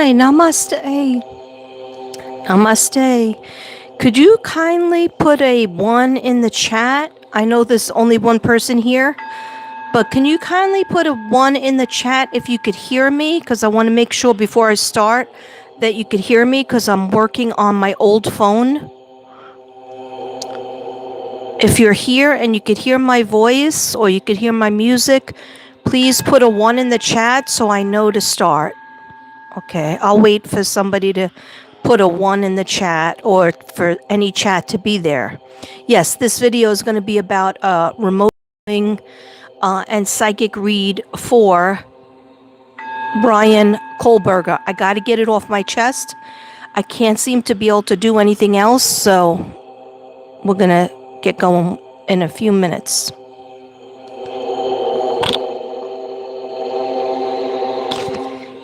Hi, namaste. Namaste. Could you kindly put a 1 in the chat? I know there's only one person here, but can you kindly put a 1 in the chat if you could hear me? Because I want to make sure before I start that you could hear me because I'm working on my old phone. If you're here and you could hear my voice or you could hear my music, please put a 1 in the chat so I know to start. Okay, I'll wait for somebody to put a 1 in the chat or for any chat to be there. Yes, this video is going to be about remote viewing and psychic read for Bryan Kohberger. I got to get it off my chest. I can't seem to be able to do anything else, so we're going to get going in a few minutes.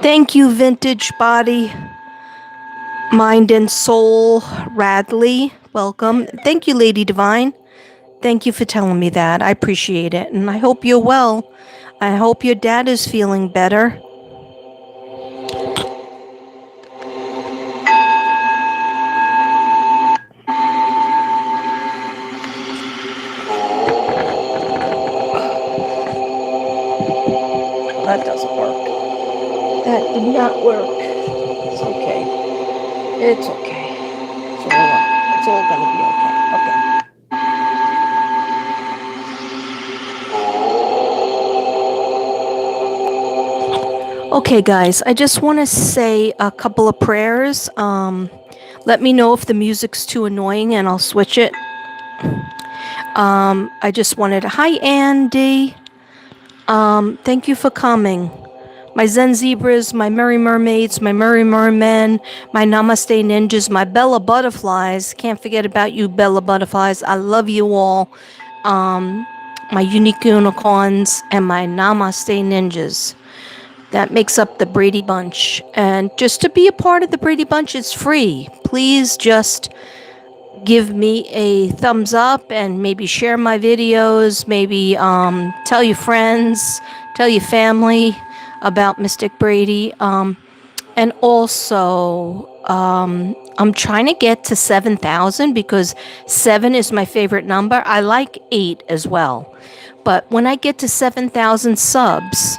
Thank you, Vintage Body, Mind and Soul, Radley. Welcome. Thank you, Lady Divine. Thank you for telling me that. I appreciate it. And I hope you're well. I hope your dad is feeling better. That doesn't work. That did not work. It's okay. It's okay. It's all going to be okay. Okay, guys, I just want to say a couple of prayers. Let me know if the music's too annoying and I'll switch it. I just wanted to... Hi, Andy. Thank you for coming. My Zen Zebras, my Merry Mermaids, my Merry Mermen, my Namaste Ninjas, my Bella Butterflies. Can't forget about you, Bella Butterflies. I love you all. My Unique Unicorns and my Namaste Ninjas. That makes up the Brady Bunch. And just to be a part of the Brady Bunch, it's free. Please just give me a thumbs up and maybe share my videos. Maybe tell your friends, tell your family about Mystic Brady. And also, I'm trying to get to 7,000 because 7 is my favorite number. I like 8 as well. But when I get to 7,000 subs,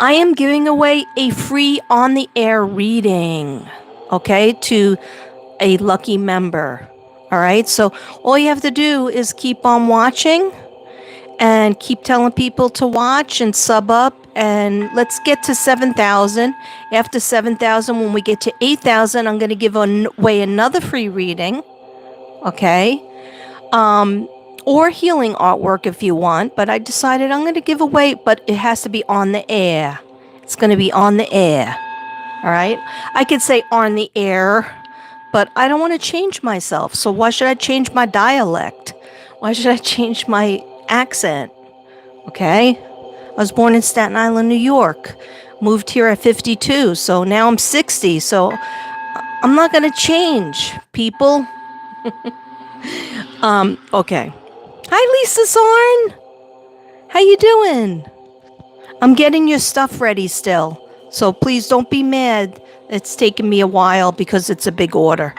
I am giving away a free on-the-air reading, okay, to a lucky member. All right, so all you have to do is keep on watching and keep telling people to watch and sub up, and let's get to 7,000. After 7,000, when we get to 8,000, I'm going to give away another free reading, okay? Or healing artwork if you want, but I decided I'm going to give away, but it has to be on the air. It's going to be on the air, all right? I could say on the air, but I don't want to change myself, so why should I change my dialect? Why should I change my accent? Okay? I was born in Staten Island, New York. Moved here at 52, so now I'm 60, so I'm not going to change, people. Okay. Hi, Lisa Zorn. How you doing? I'm getting your stuff ready still, so please don't be mad. It's taken me a while because it's a big order.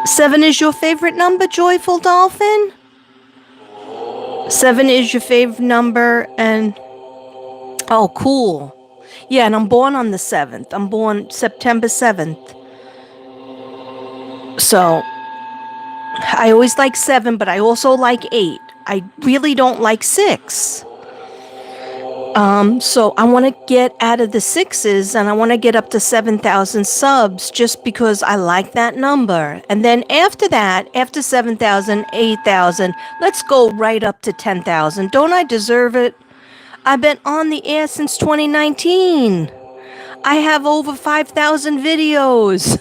7 is your favorite number, Joyful Dolphin? 7 is your favorite number, and... Oh, cool. Yeah, and I'm born on the 7th. I'm born September 7th. So, I always like 7, but I also like 8. I really don't like 6. So I want to get out of the 6s and I want to get up to 7,000 subs just because I like that number. And then after that, after 7,000, 8,000, let's go right up to 10,000. Don't I deserve it? I've been on the air since 2019. I have over 5,000 videos.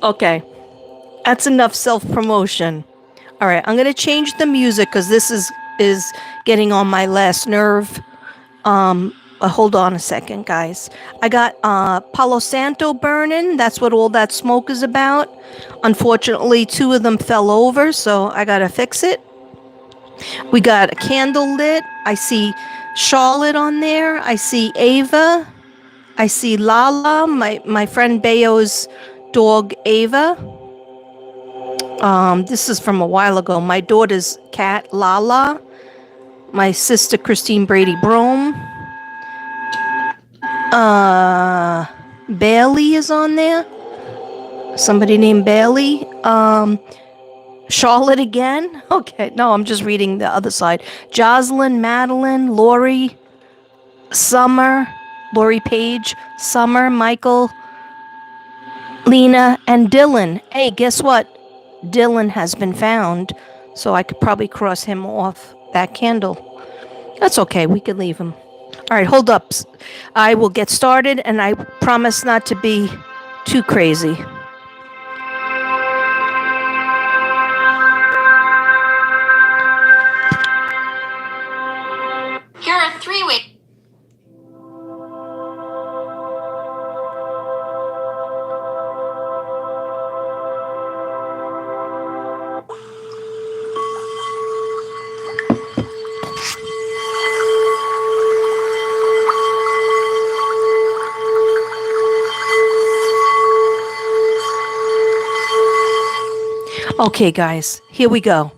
Okay, that's enough self-promotion. All right, I'm going to change the music because this is getting on my last nerve. Hold on a second, guys. I got Palo Santo burning. That's what all that smoke is about. Unfortunately, 2 of them fell over, so I got to fix it. We got a candle lit. I see Charlotte on there. I see Ava. I see Lala, my friend Bayo's dog Ava. This is from a while ago. My daughter's cat Lala. My sister Christine Brady Brome. Bailey is on there. Somebody named Bailey. Charlotte again. Okay, no, I'm just reading the other side. Jocelyn, Madeline, Lori, Summer, Lori Page, Summer, Michael, Lena, and Dylan. Hey, guess what? Dylan has been found, so I could probably cross him off that candle. That's okay, we can leave him. All right, hold up. I will get started, and I promise not to be too crazy. Here are 3 ways. Okay, guys, here we go.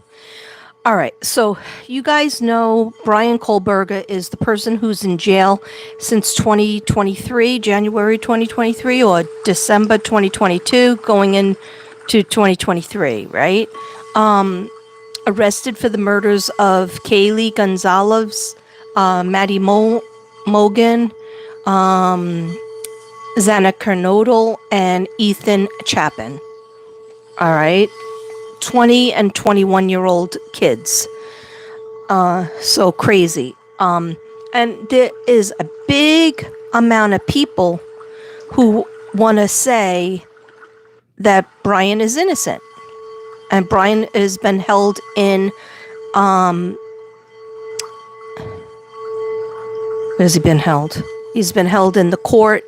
All right, so you guys know Bryan Kohberger is the person who's in jail since 2023, January 2023, or December 2022, going into 2023, right? Arrested for the murders of Kaylee Gonzalez, Maddie Mogan, Xana Kernodle, and Ethan Chapin. All right. 20 and 21-year-old kids. So crazy. And there is a big amount of people who want to say that Bryan is innocent. And Bryan has been held in, where has he been held? He's been held in the court,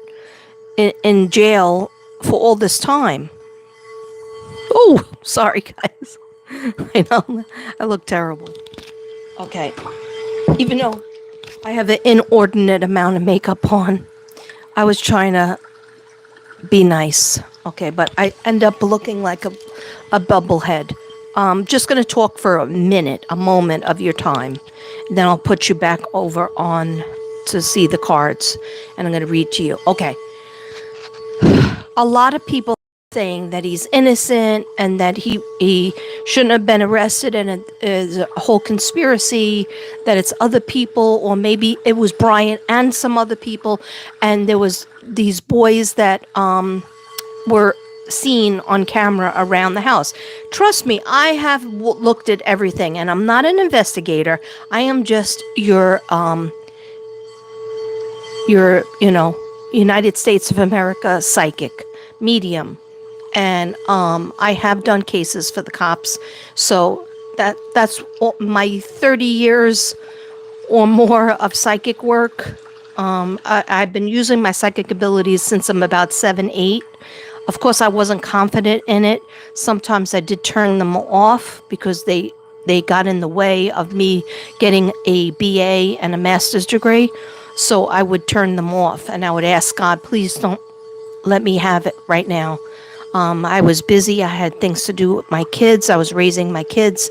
in jail for all this time. Oh, sorry, guys. I know, I look terrible. Okay. Even though I have an inordinate amount of makeup on, I was trying to be nice. Okay, but I end up looking like a bubblehead. Just going to talk for a moment of your time. Then I'll put you back over on to see the cards. And I'm going to read to you. Okay. A lot of people saying that he's innocent and that he shouldn't have been arrested, and it is a whole conspiracy, that it's other people, or maybe it was Bryan and some other people, and there was these boys that were seen on camera around the house. Trust me, I have looked at everything, and I'm not an investigator. I am just your United States of America psychic medium. And I have done cases for the cops, so that's my 30 years or more of psychic work. I've been using my psychic abilities since I'm about 7, 8. Of course, I wasn't confident in it. Sometimes I did turn them off because they got in the way of me getting a BA and a master's degree. So I would turn them off, and I would ask God, please don't let me have it right now. I was busy. I had things to do with my kids. I was raising my kids,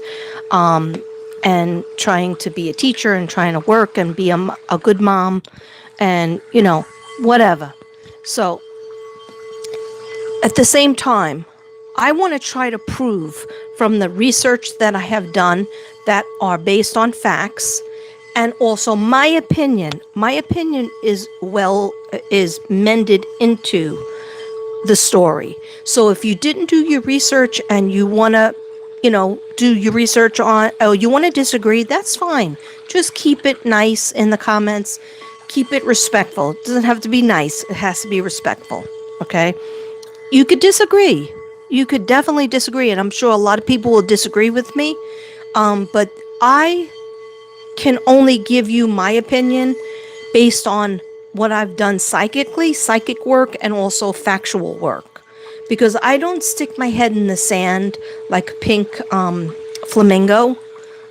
and trying to be a teacher and trying to work and be a good mom and, whatever. So at the same time, I want to try to prove from the research that I have done that are based on facts, and also my opinion is mended into the story. So if you didn't do your research and you want to, do your research on, you want to disagree, that's fine. Just keep it nice in the comments. Keep it respectful. It doesn't have to be nice. It has to be respectful. Okay? You could disagree. You could definitely disagree. And I'm sure a lot of people will disagree with me. But I can only give you my opinion based on what I've done psychically, psychic work, and also factual work. Because I don't stick my head in the sand like a pink flamingo,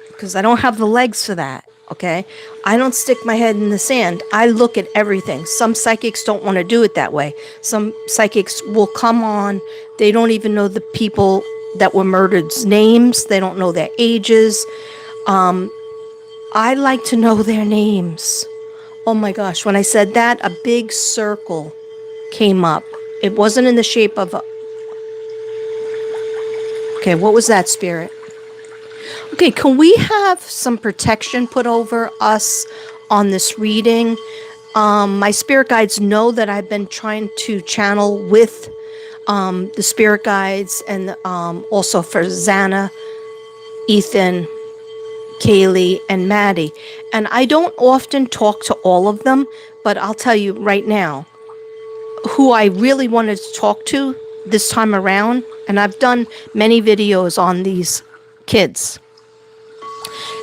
because I don't have the legs for that. Okay. I don't stick my head in the sand. I look at everything. Some psychics don't want to do it that way. Some psychics will come on. They don't even know the people that were murdered's names. They don't know their ages. I like to know their names. Oh my gosh. When I said that, a big circle came up. It wasn't in the shape of a. Okay, what was that, spirit? Okay, can we have some protection put over us on this reading? My spirit guides know that I've been trying to channel with the spirit guides, and also for Xana, Ethan, Kaylee, and Maddie. And I don't often talk to all of them, but I'll tell you right now who I really wanted to talk to this time around. And I've done many videos on these kids.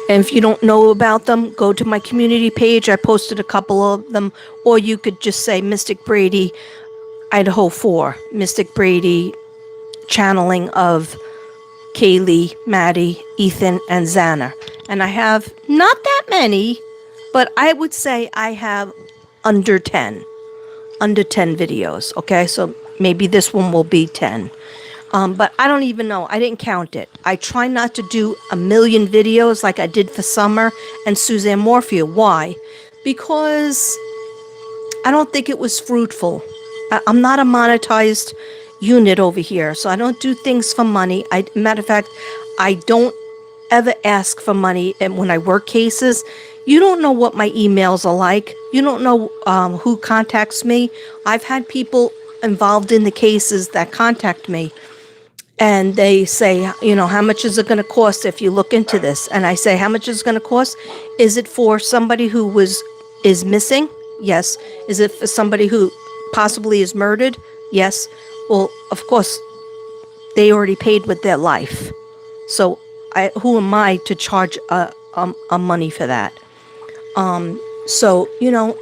And if you don't know about them, go to my community page. I posted a couple of them. Or you could just say Mystic Brady, Idaho 4. Mystic Brady channeling of Kaylee, Maddie, Ethan, and Xana. And I have not that many, but I would say I have under 10. Under 10 videos. Okay, so maybe this one will be 10. But I don't even know. I didn't count it. I try not to do a million videos like I did for Summer and Suzanne Morphew. Why? Because I don't think it was fruitful. I'm not a monetized unit over here, so I don't do things for money. Matter of fact, I don't ever ask for money. And when I work cases, you don't know what my emails are like. You don't know who contacts me. I've had people involved in the cases that contact me. And they say, how much is it going to cost if you look into this? And I say, how much is it going to cost? Is it for somebody who is missing? Yes. Is it for somebody who possibly is murdered? Yes. Well, of course, they already paid with their life. So who am I to charge a money for that? So,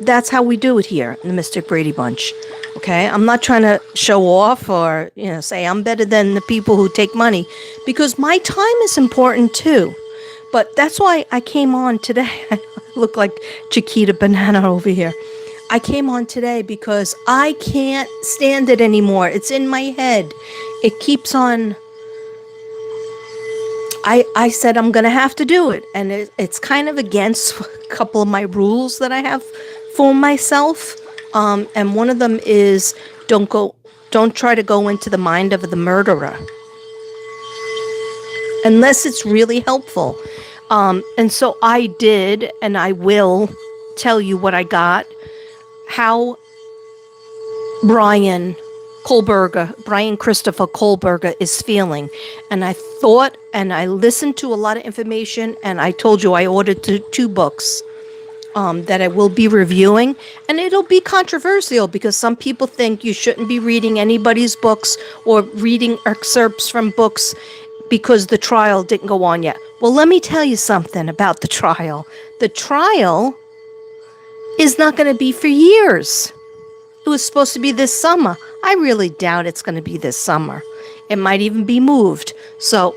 that's how we do it here in the Mystic Brady Bunch. Okay, I'm not trying to show off or, say I'm better than the people who take money, because my time is important too. But that's why I came on today. I look like Chiquita Banana over here. I came on today because I can't stand it anymore. It's in my head. It keeps on. I said I'm going to have to do it. And it's kind of against a couple of my rules that I have for myself. And one of them is don't try to go into the mind of the murderer. Unless it's really helpful. And so I did, and I will tell you what I got. How Bryan Christopher Kohberger is feeling. And I thought, and I listened to a lot of information, and I told you I ordered two books that I will be reviewing. And it'll be controversial because some people think you shouldn't be reading anybody's books or reading excerpts from books because the trial didn't go on yet. Well, let me tell you something about the trial. The trial is not going to be for years. It was supposed to be this summer. I really doubt it's going to be this summer. It might even be moved. So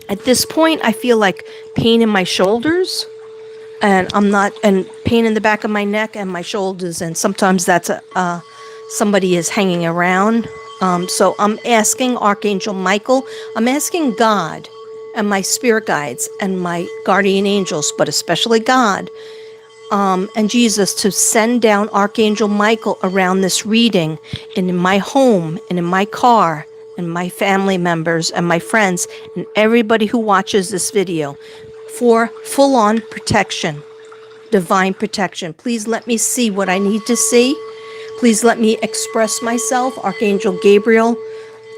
at this point, I feel like pain in my shoulders, and pain in the back of my neck and my shoulders. And sometimes that's somebody is hanging around. So I'm asking Archangel Michael, I'm asking God and my spirit guides and my guardian angels, but especially God, and Jesus, to send down Archangel Michael around this reading, and in my home, and in my car, and my family members, and my friends, and everybody who watches this video, for full-on protection, divine protection. Please let me see what I need to see. Please let me express myself, Archangel Gabriel,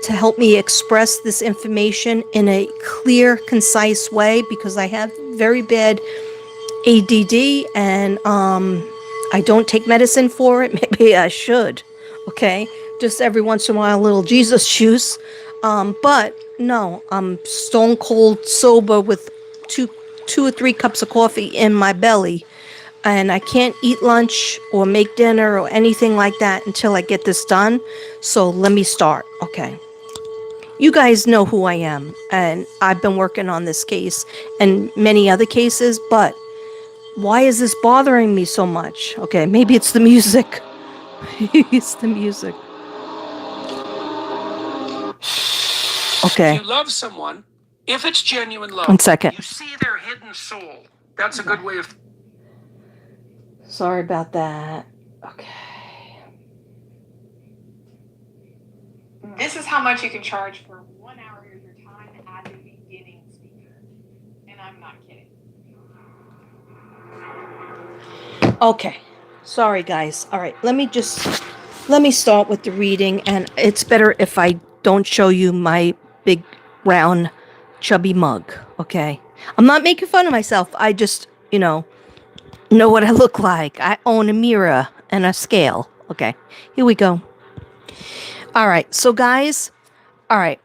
to help me express this information in a clear, concise way, because I have very bad ADD, and I don't take medicine for it. Maybe I should. Okay, just every once in a while, a little Jesus juice. But no, I'm stone cold sober with two or three cups of coffee in my belly, and I can't eat lunch or make dinner or anything like that until I get this done. So let me start. Okay. You guys know who I am, and I've been working on this case and many other cases, but Why is this bothering me so much? Okay, maybe it's the music. It's the music. Okay. If you love someone, if it's genuine love, 1 second. you see their hidden soul. That's a good way of... Sorry about that. Okay. This is how much you can charge for 1 hour of your time as a beginning speaker. And I'm not kidding. Okay. Sorry, guys. All right. Let me start with the reading, and it's better if I don't show you my big, round, chubby mug. Okay. I'm not making fun of myself. I just, know what I look like. I own a mirror and a scale. Okay. Here we go. All right. So, guys, all right.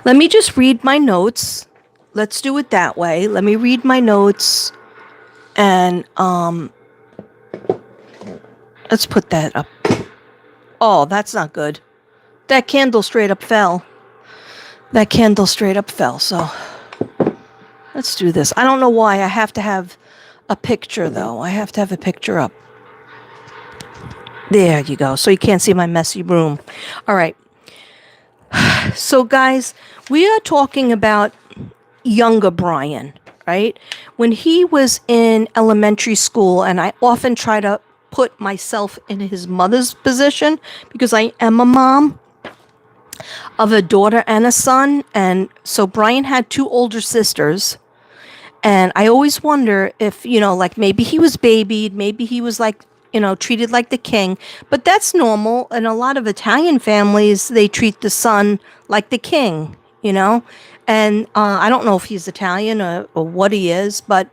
Let me just read my notes. Let's do it that way. Let me read my notes. And let's put that up. Oh, that's not good. That candle straight up fell. So let's do this. I don't know why I have to have a picture, though. I have to have a picture up. There you go. So you can't see my messy room. All right. So, guys, we are talking about younger Bryan, right? When he was in elementary school, and I often try to put myself in his mother's position because I am a mom of a daughter and a son. And so Bryan had 2 older sisters. And I always wonder if, like maybe he was babied, maybe he was like, treated like the king. But that's normal. In a lot of Italian families, they treat the son like the king, And I don't know if he's Italian or what he is, but,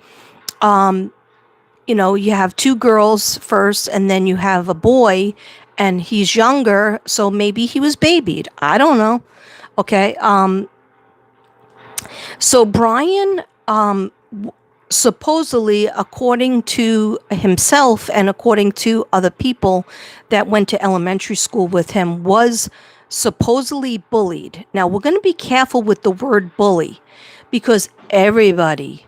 you have 2 girls first, and then you have a boy, and he's younger, so maybe he was babied. I don't know. Okay. So Bryan, supposedly, according to himself and according to other people that went to elementary school with him, was supposedly bullied. Now, we're going to be careful with the word bully because everybody...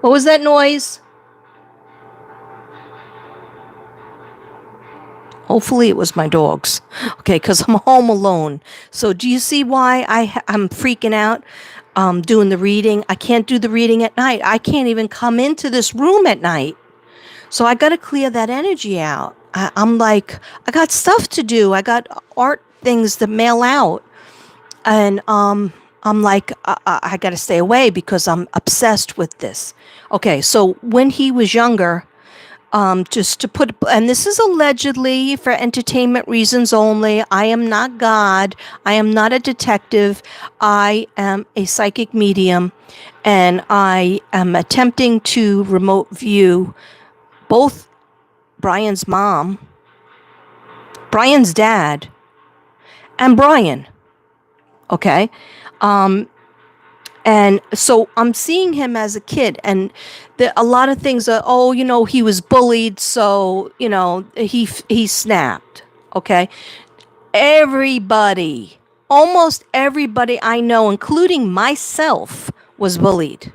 What was that noise? Hopefully it was my dogs. Okay, because I'm home alone. So do you see why I'm freaking out doing the reading? I can't do the reading at night. I can't even come into this room at night. So I got to clear that energy out. I'm like, I got stuff to do. I got art things to mail out. And I'm like, I got to stay away because I'm obsessed with this. Okay, so when he was younger... just to put, and this is allegedly for entertainment reasons only. I am not God. I am not a detective. I am a psychic medium, and I am attempting to remote view both Bryan's mom, Bryan's dad, and Bryan. Okay. And so I'm seeing him as a kid, and a lot of things are, he was bullied, so, he snapped, okay? Almost everybody I know, including myself, was bullied,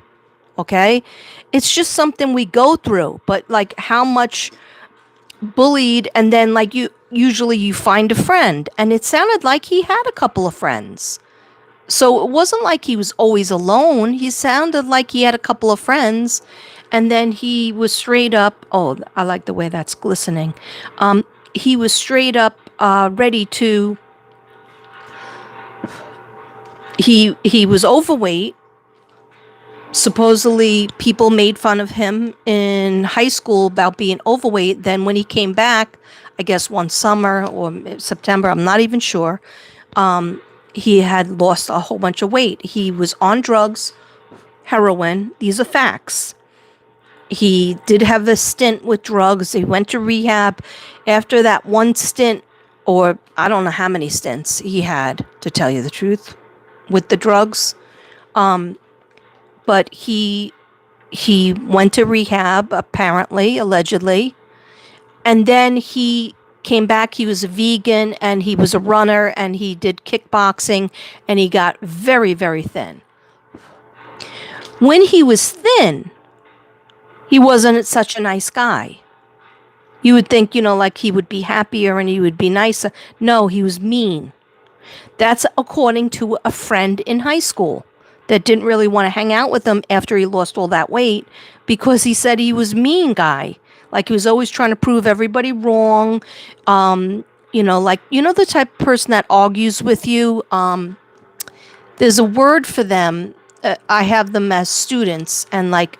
okay? It's just something we go through, but, like, how much bullied, and then, like, usually you find a friend, and it sounded like he had a couple of friends. So it wasn't like he was always alone. He sounded like he had a couple of friends. And then he was straight up. Oh, I like the way that's glistening. He was straight up ready to. He was overweight. Supposedly, people made fun of him in high school about being overweight. Then when he came back, I guess one summer or September, I'm not even sure. He had lost a whole bunch of weight. He was on drugs, heroin. These are facts. He did have a stint with drugs. He went to rehab. After that one stint, or I don't know how many stints he had, to tell you the truth, with the drugs. But he went to rehab, apparently, allegedly. And then he came back. He was a vegan, and he was a runner, and he did kickboxing, and he got very, very thin. When he was thin, he wasn't such a nice guy. You would think, like he would be happier and he would be nicer. No, he was mean. That's according to a friend in high school that didn't really want to hang out with him after he lost all that weight because he said he was mean guy. Like he was always trying to prove everybody wrong. The type of person that argues with you. There's a word for them. I have them as students, and like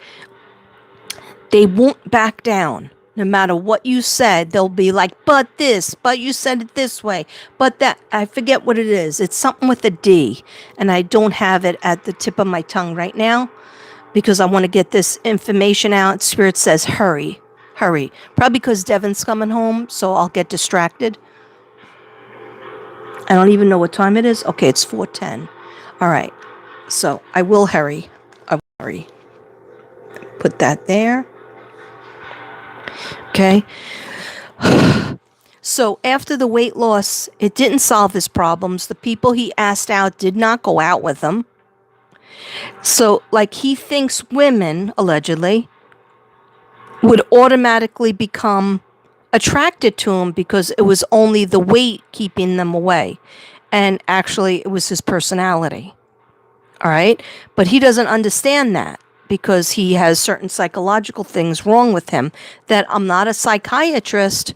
they won't back down. No matter what you said, they'll be like, but this, but you said it this way, but that. I forget what it is. It's something with a D, and I don't have it at the tip of my tongue right now because I want to get this information out. Spirit says, hurry, hurry. Probably because Devin's coming home, so I'll get distracted. I don't even know what time it is. Okay, it's 4:10. All right, so I will hurry. I will hurry. Put that there. Okay. So after the weight loss, it didn't solve his problems. The people he asked out did not go out with him. So, like, he thinks women, allegedly, would automatically become attracted to him because it was only the weight keeping them away. And actually, it was his personality. All right? But he doesn't understand that, because he has certain psychological things wrong with him that I'm not a psychiatrist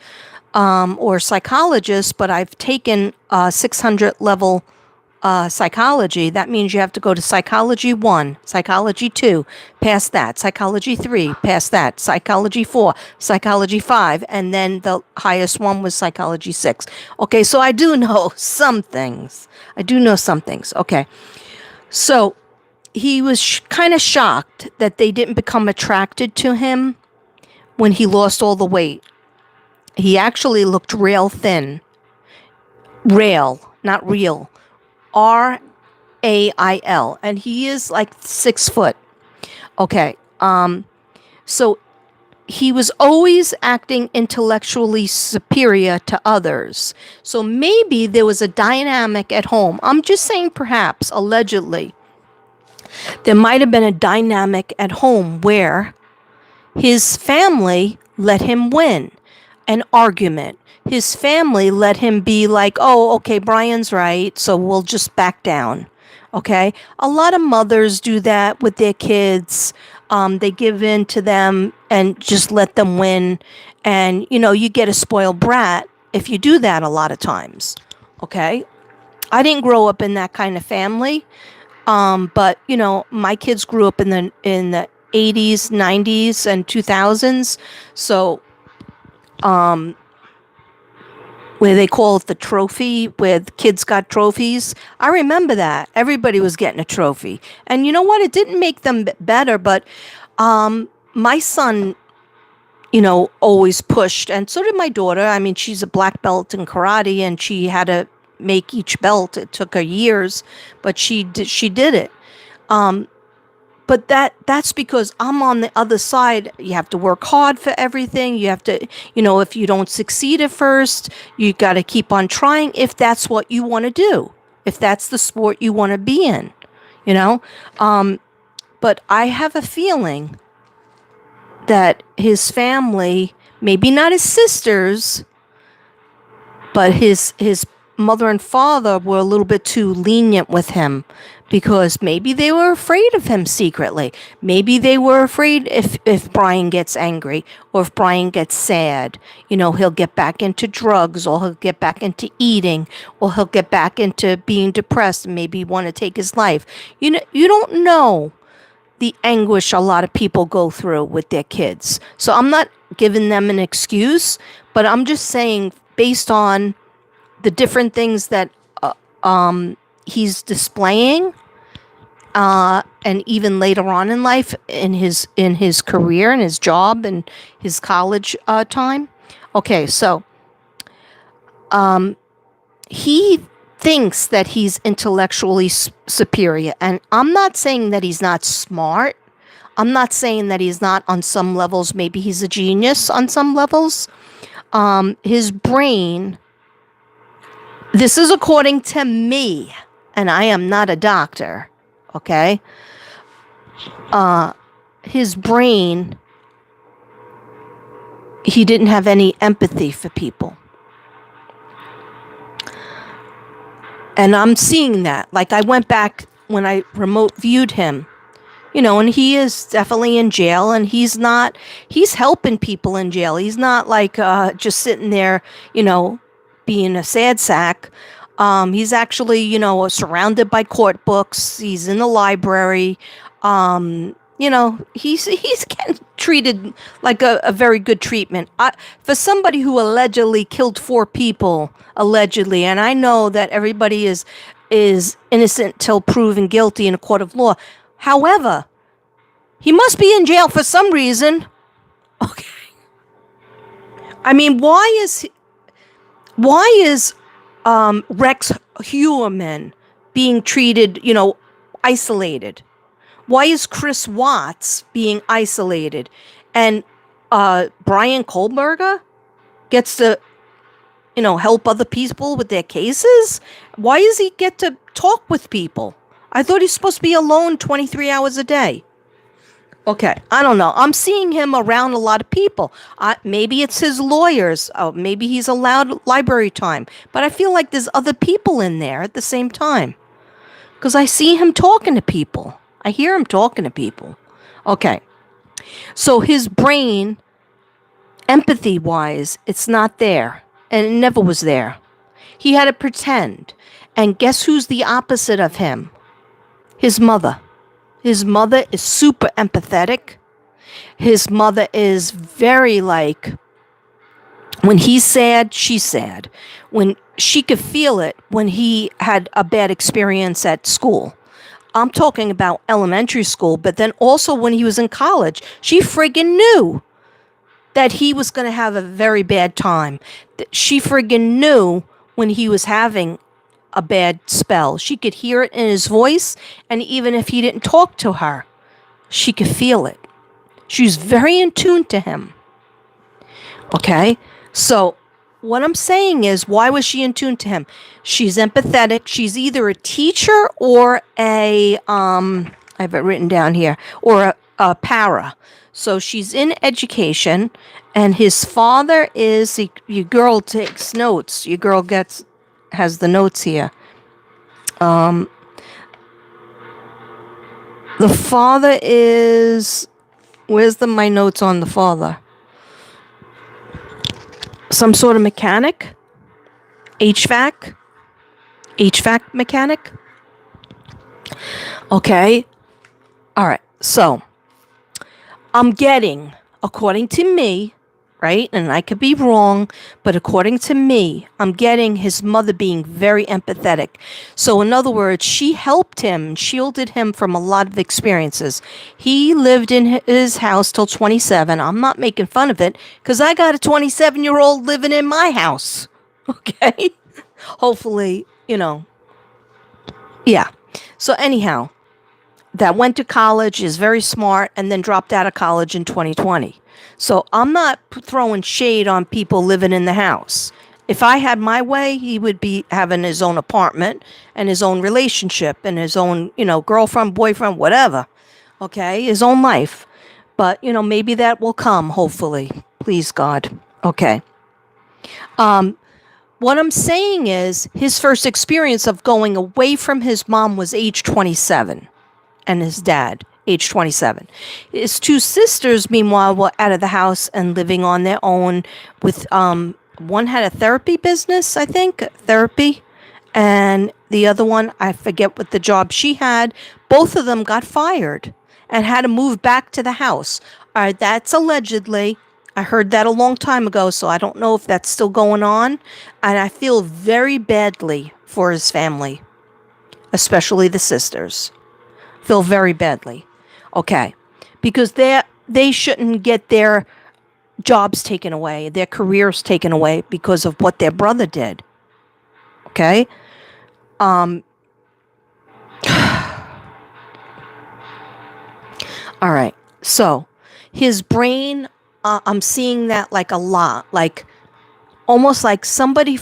or psychologist, but I've taken 600 level psychology. That means you have to go to psychology 1, psychology 2, past that, psychology 3, past that, psychology 4, psychology 5, and then the highest one was psychology 6. Okay, so I do know some things. Okay, so he was kind of shocked that they didn't become attracted to him when he lost all the weight. He actually looked real thin. Rail, not real. RAIL. And he is like 6 foot. Okay. So he was always acting intellectually superior to others. So maybe there was a dynamic at home. I'm just saying, perhaps, allegedly, there might have been a dynamic at home where his family let him win an argument. His family let him be like, oh, okay, Bryan's right, so we'll just back down. Okay? A lot of mothers do that with their kids. They give in to them and just let them win. And, you get a spoiled brat if you do that a lot of times. Okay? I didn't grow up in that kind of family. But my kids grew up in the 80s, 90s, and 2000s. So, where they call it the trophy, where the kids got trophies. I remember that. Everybody was getting a trophy. And you know what? It didn't make them better, but my son, always pushed, and so did my daughter. I mean, she's a black belt in karate, and she had to make each belt. It took her years, but she did it. But that's because I'm on the other side. You have to work hard for everything. You have to, if you don't succeed at first, you got to keep on trying if that's what you want to do, if that's the sport you want to be in, But I have a feeling that his family, maybe not his sisters, but his mother and father were a little bit too lenient with him, because maybe they were afraid of him secretly. Maybe they were afraid if Bryan gets angry, or if Bryan gets sad, he'll get back into drugs, or he'll get back into eating, or he'll get back into being depressed and maybe want to take his life. You don't know the anguish a lot of people go through with their kids. So I'm not giving them an excuse, but I'm just saying, based on the different things that he's displaying, and even later on in life, in his career and his job and his college time. Okay, so he thinks that he's intellectually superior, and I'm not saying that he's not smart. I'm not saying that he's not on some levels. Maybe he's a genius on some levels. His brain. This is according to me, and I am not a doctor, okay? his brain, he didn't have any empathy for people. And I'm seeing that. Like, I went back when I remote viewed him, and he is definitely in jail, and he's helping people in jail. He's not like just sitting there, being a sad sack. He's actually, surrounded by court books. He's in the library. He's getting treated like a very good treatment. For somebody who allegedly killed 4 people, allegedly, and I know that everybody is innocent till proven guilty in a court of law. However, he must be in jail for some reason. Okay. I mean, why is Rex Heuermann being treated, isolated? Why is Chris Watts being isolated? And Bryan Kohberger gets to, help other people with their cases? Why does he get to talk with people? I thought he's supposed to be alone 23 hours a day. Okay, I don't know. I'm seeing him around a lot of people. Maybe it's his lawyers. Maybe he's allowed library time. But I feel like there's other people in there at the same time. Because I see him talking to people. I hear him talking to people. Okay. So his brain, empathy-wise, it's not there. And it never was there. He had to pretend. And guess who's the opposite of him? His mother. His mother is super empathetic. His mother is very like, when he's sad, she's sad. When she could feel it when he had a bad experience at school. I'm talking about elementary school, but then also when he was in college, she friggin' knew that he was going to have a very bad time. She friggin' knew when he was having a bad spell. She could hear it in his voice, and even if he didn't talk to her, she could feel it. She was very in tune to him. Okay? So what I'm saying is, why was she in tune to him? She's empathetic. She's either a teacher or I have it written down here, or a para. So she's in education, and his father is, your girl takes notes. Your girl has the notes here. The father is, where's my notes on the father? Some sort of mechanic? HVAC mechanic? Okay. All right. So I'm getting, according to me, right? And I could be wrong, but according to me, I'm getting his mother being very empathetic. So in other words, she helped him, shielded him from a lot of experiences. He lived in his house till 27. I'm not making fun of it because I got a 27-year-old living in my house. Okay? Hopefully, yeah. So anyhow, that went to college, is very smart, and then dropped out of college in 2020. So I'm not throwing shade on people living in the house. If I had my way, he would be having his own apartment and his own relationship and his own, girlfriend, boyfriend, whatever. Okay, his own life. But, maybe that will come, hopefully. Please, God. Okay. What I'm saying is his first experience of going away from his mom was age 27. And his dad, age 27. His 2 sisters, meanwhile, were out of the house and living on their own with, one had a therapy business, I think, therapy. And the other one, I forget what the job she had. Both of them got fired and had to move back to the house. All right, that's allegedly. I heard that a long time ago, so I don't know if that's still going on. And I feel very badly for his family, especially the sisters. Feel very badly. Okay. Because they shouldn't get their jobs taken away, their careers taken away because of what their brother did. Okay? All right. So, his brain, I'm seeing that like a lot. Like, almost like somebody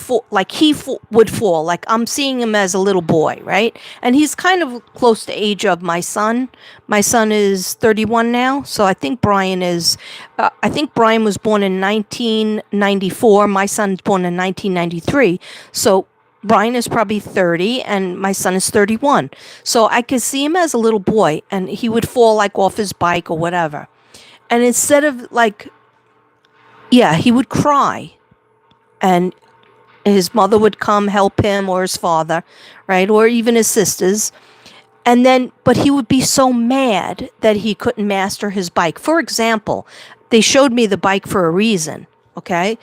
would fall. Like I'm seeing him as a little boy, right? And he's kind of close to age of my son. My son is 31 now, so I think Bryan is. I think Bryan was born in 1994. My son's born in 1993. So Bryan is probably 30 and my son is 31. So I could see him as a little boy and he would fall like off his bike or whatever. And instead of like, yeah, he would cry and his mother would come help him or his father, right? Or even his sisters. And then, but he would be so mad that he couldn't master his bike. For example, they showed me the bike for a reason, okay?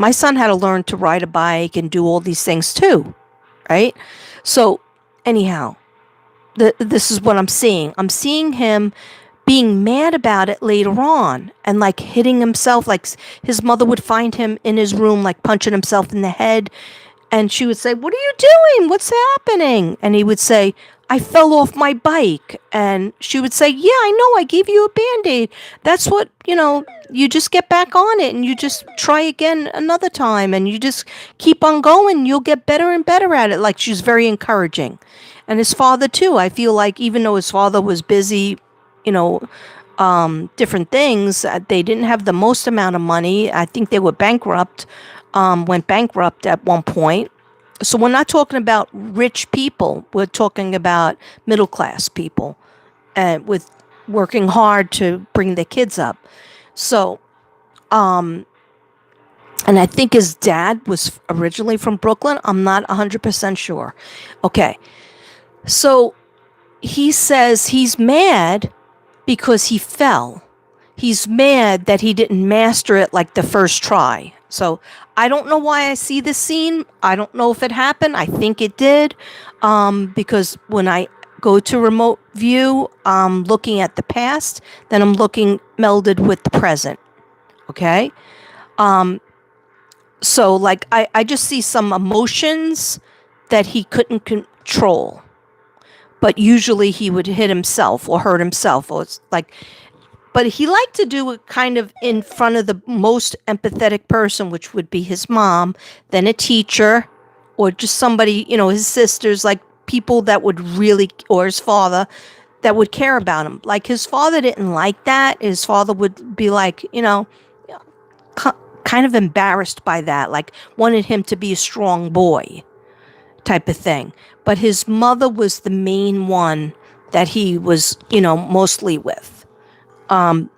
My son had to learn to ride a bike and do all these things too, right? So anyhow, this is what I'm seeing. I'm seeing him being mad about it later on and like hitting himself. Like his mother would find him in his room, like punching himself in the head. And she would say, "What are you doing? What's happening?" And he would say, "I fell off my bike." And she would say, "Yeah, I know. I gave you a Band-Aid. That's what, you just get back on it and you just try again another time and you just keep on going. You'll get better and better at it." Like she's very encouraging. And his father too. I feel like even though his father was busy, different things, they didn't have the most amount of money. I think they were bankrupt. Went bankrupt at one point. So we're not talking about rich people. We're talking about middle class people with working hard to bring their kids up. So, and I think his dad was originally from Brooklyn. I'm not 100% sure. Okay. So he says he's mad because he fell. He's mad that he didn't master it like the first try. So I don't know why I see this scene. I don't know if it happened. I think it did. Because when I go to remote view, I'm looking at the past, then I'm looking melded with the present. Okay? So like I just see some emotions that he couldn't control. But usually he would hit himself or hurt himself. Or it's like, but he liked to do it kind of in front of the most empathetic person, which would be his mom, then a teacher, or just somebody, his sisters, like people that would really, or his father, that would care about him. Like his father didn't like that. His father would be like, kind of embarrassed by that, like wanted him to be a strong boy type of thing. But his mother was the main one that he was, mostly with. And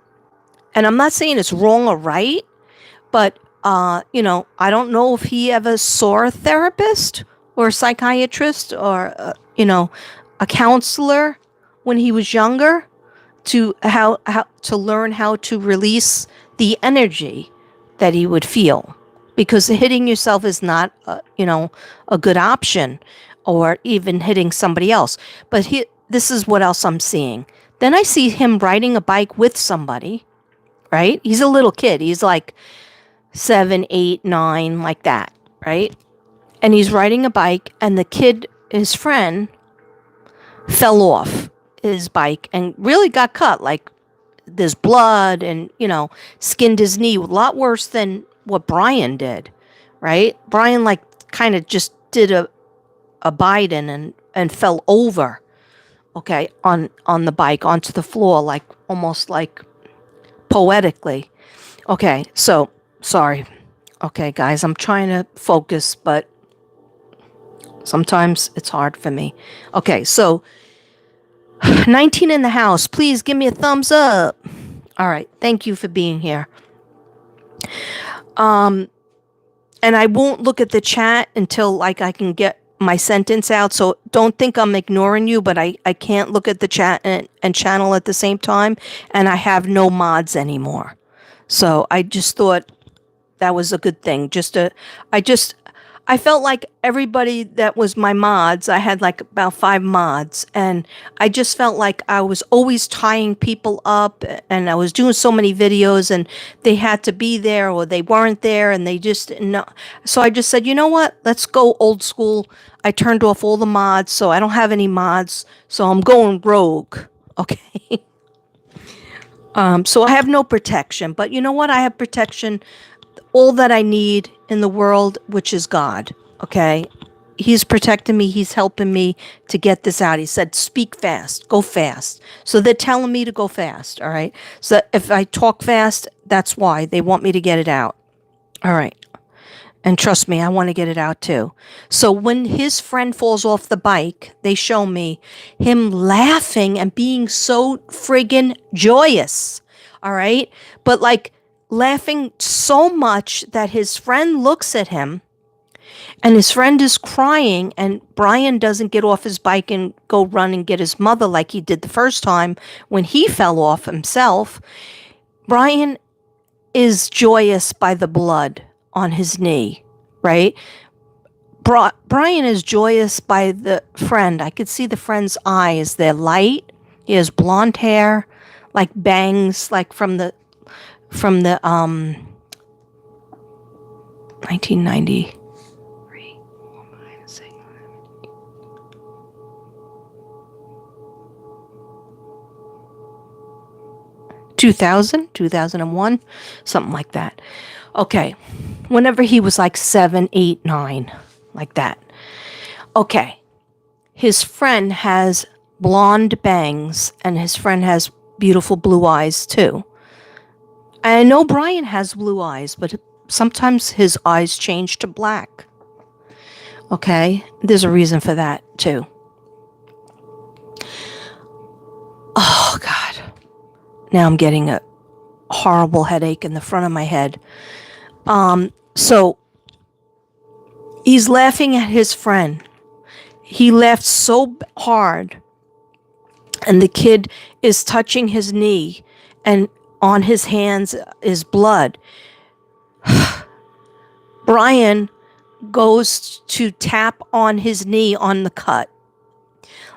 I'm not saying it's wrong or right, but, I don't know if he ever saw a therapist or a psychiatrist or, a counselor when he was younger to how to learn how to release the energy that he would feel, because hitting yourself is not, a good option, or even hitting somebody else. But this is what else I'm seeing. Then I see him riding a bike with somebody, right? He's a little kid. He's like 7, 8, 9, like that, right? And he's riding a bike, and the kid, his friend, fell off his bike and really got cut. Like there's blood and, skinned his knee. A lot worse than what Bryan did, right? Bryan like kind of just did a Biden and fell over. Okay, on the bike, onto the floor, like almost like poetically. Okay, so sorry. Okay, guys, I'm trying to focus, but sometimes it's hard for me. Okay, so 19 in the house, please give me a thumbs up. All right, thank you for being here. And I won't look at the chat until like I can get my sentence out, so don't think I'm ignoring you, but I can't look at the chat and channel at the same time, and I have no mods anymore. So I just thought that was a good thing. I felt like everybody that was my mods, I had like about 5 mods, and I just felt like I was always tying people up, and I was doing so many videos, and they had to be there or they weren't there, and they just didn't know. So I just said, you know what? Let's go old school. I turned off all the mods, so I don't have any mods, so I'm going rogue. Okay. So I have no protection, but you know what? I have protection all that I need in the world, which is God. Okay. He's protecting me. He's helping me to get this out. He said, speak fast, go fast. So they're telling me to go fast. All right. So if I talk fast, that's why they want me to get it out. All right. And trust me, I want to get it out too. So when his friend falls off the bike, they show me him laughing and being so friggin' joyous. All right. But like laughing so much that his friend looks at him and his friend is crying, and Bryan doesn't get off his bike and go run and get his mother like he did the first time when he fell off himself. Bryan is joyous by the blood on his knee, right? Bryan is joyous by the friend. I could see the friend's eyes. They're light. He has blonde hair, like bangs, like from the 1990. 2000, 2001, something like that. Okay. Whenever he was like 7, 8, 9, like that. Okay. His friend has blonde bangs and his friend has beautiful blue eyes too. I know Bryan has blue eyes, but sometimes his eyes change to black. Okay. There's a reason for that too. Oh, God. Now I'm getting a horrible headache in the front of my head. So he's laughing at his friend. He laughed so hard, and the kid is touching his knee, and on his hands is blood. Bryan goes to tap on his knee on the cut.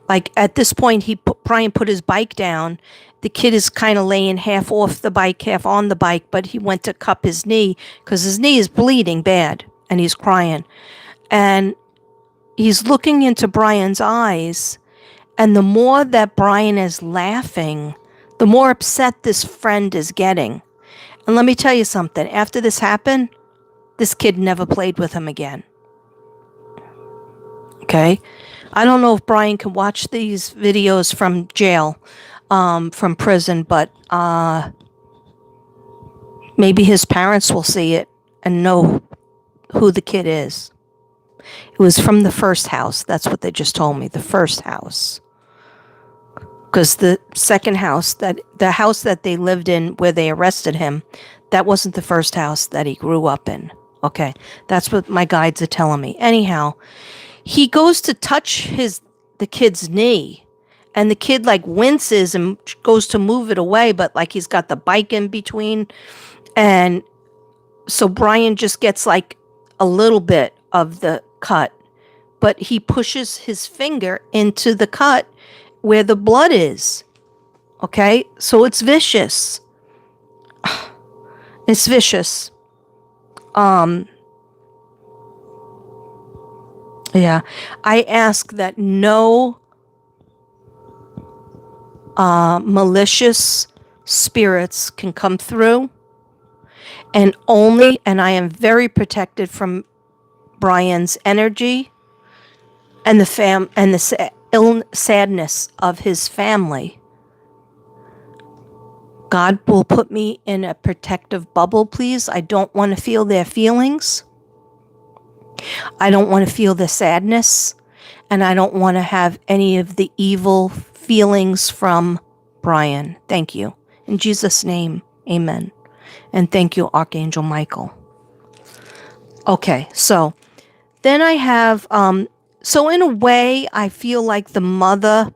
Like at this point, Bryan put his bike down. The kid is kind of laying half off the bike, half on the bike, but he went to cup his knee because his knee is bleeding bad and he's crying. And he's looking into Bryan's eyes. And the more that Bryan is laughing, the more upset this friend is getting. And let me tell you something. After this happened, this kid never played with him again. Okay? I don't know if Bryan can watch these videos from jail. From prison, but maybe his parents will see it and know who the kid is. It was from the first house. That's what they just told me, the first house. Because the second house, the house that they lived in where they arrested him, that wasn't the first house that he grew up in. Okay, that's what my guides are telling me. Anyhow, he goes to touch the kid's knee. And the kid like winces and goes to move it away, but like he's got the bike in between. And so Bryan just gets like a little bit of the cut, but he pushes his finger into the cut where the blood is. Okay. So it's vicious. It's vicious. Yeah. I ask that no malicious spirits can come through, and I am very protected from Bryan's energy and the sadness of his family. God will put me in a protective bubble, please. I don't want to feel their feelings. I don't want to feel the sadness, and I don't want to have any of the evil feelings from Bryan. Thank you. In Jesus' name, amen. And thank you, Archangel Michael. Okay, so then I have, so in a way, I feel like the mother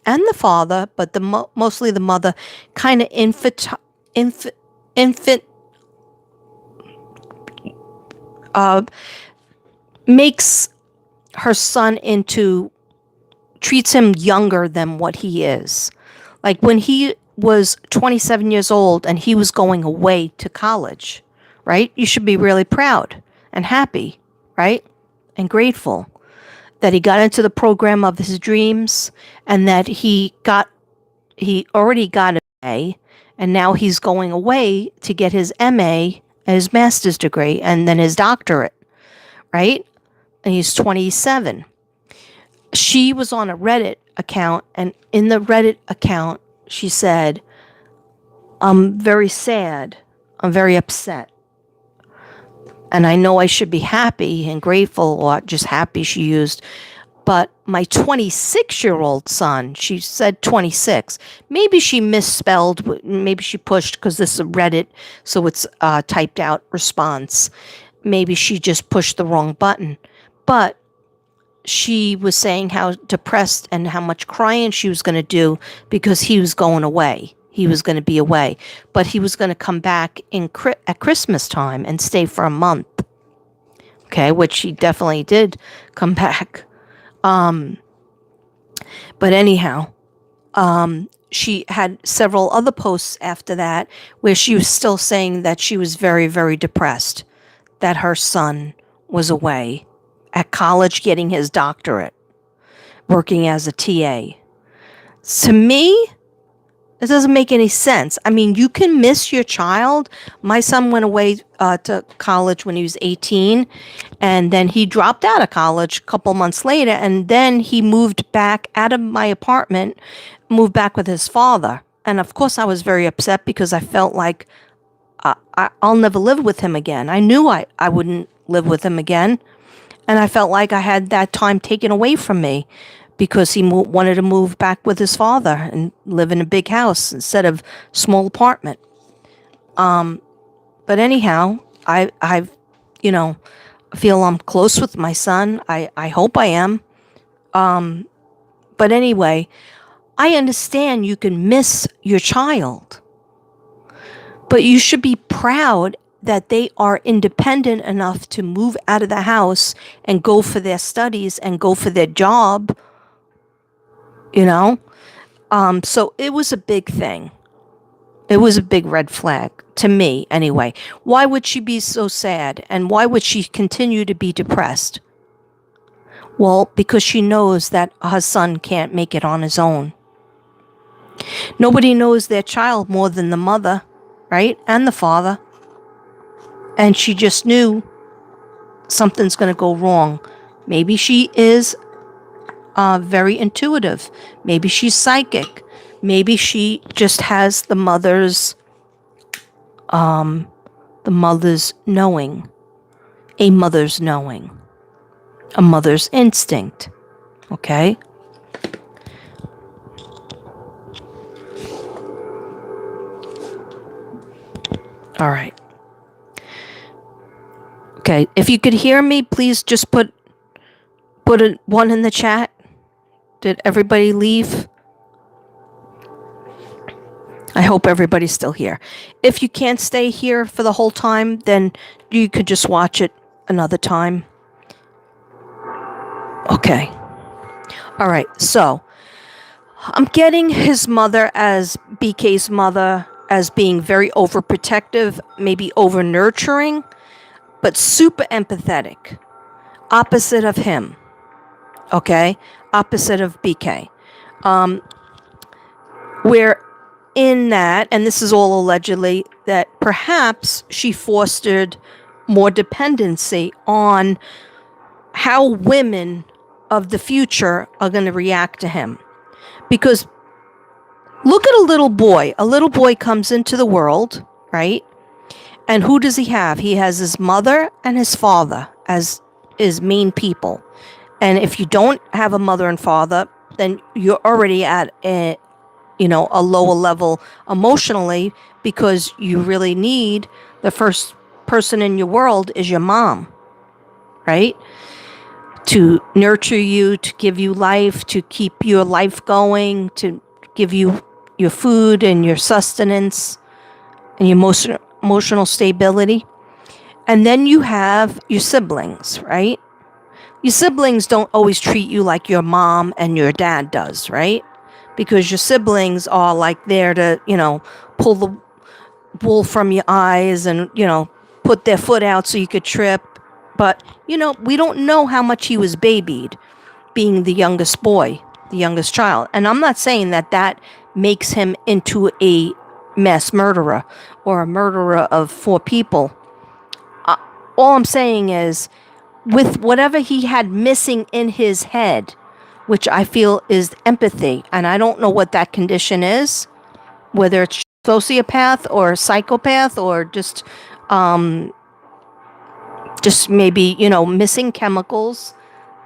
and the father, but mostly the mother, kind of makes her son treats him younger than what he is. Like when he was 27 years old and he was going away to college, right? You should be really proud and happy, right? And grateful that he got into the program of his dreams and that he already got an A, and now he's going away to get his MA his master's degree, and then his doctorate, right? And he's 27. She was on a Reddit account, and in the Reddit account, she said, I'm very sad. I'm very upset. And I know I should be happy and grateful, or just happy she used. But my 26-year-old son, she said 26. Maybe she misspelled. Maybe she pushed because this is a Reddit, so it's a typed out response. Maybe she just pushed the wrong button. But she was saying how depressed and how much crying she was going to do because he was going away. He was going to be away. But he was going to come back at Christmas time and stay for a month. Okay, which he definitely did come back. But anyhow, she had several other posts after that where she was still saying that she was very, very depressed, that her son was away at college getting his doctorate, working as a TA. To me, it doesn't make any sense. I mean, you can miss your child. My son went away to college when he was 18, and then he dropped out of college a couple months later, and then he moved back out of my apartment, moved back with his father. And of course, I was very upset because I felt like I'll never live with him again. I knew I wouldn't live with him again, and I felt like I had that time taken away from me, because he wanted to move back with his father and live in a big house instead of small apartment. But anyhow, I feel I'm close with my son. I hope I am. But anyway, I understand you can miss your child, but you should be proud that they are independent enough to move out of the house and go for their studies and go for their job. So it was a big thing. It was a big red flag to me anyway. Why would she be so sad? And why would she continue to be depressed? Well, because she knows that her son can't make it on his own. Nobody knows their child more than the mother, right? And the father. And she just knew something's going to go wrong. Maybe she is very intuitive. Maybe she's psychic. Maybe she just has the mother's knowing, a mother's knowing, a mother's instinct. Okay? All right. Okay, if you could hear me, please just put a 1 in the chat. Did everybody leave? I hope everybody's still here. If you can't stay here for the whole time, then you could just watch it another time. Okay. All right, so I'm getting his mother, as BK's mother, as being very overprotective, maybe over-nurturing, but super empathetic. Opposite of him. Okay? Opposite of BK. Where in that, and this is all allegedly, that perhaps she fostered more dependency on how women of the future are going to react to him. Because look at a little boy. A little boy comes into the world, right? And who does he have? He has his mother and his father as his main people. And if you don't have a mother and father, then you're already at a lower level emotionally, because you really need, the first person in your world is your mom, right? To nurture you, to give you life, to keep your life going, to give you your food and your sustenance and your emotional stability. And then you have your siblings, right? Your siblings don't always treat you like your mom and your dad does, right? Because your siblings are like there to, pull the wool from your eyes and, put their foot out so you could trip. But, we don't know how much he was babied, being the youngest boy, the youngest child. And I'm not saying that makes him into a mass murderer or a murderer of 4 people. all I'm saying is, with whatever he had missing in his head, which I feel is empathy, and I don't know what that condition is, whether it's sociopath or psychopath or just maybe, missing chemicals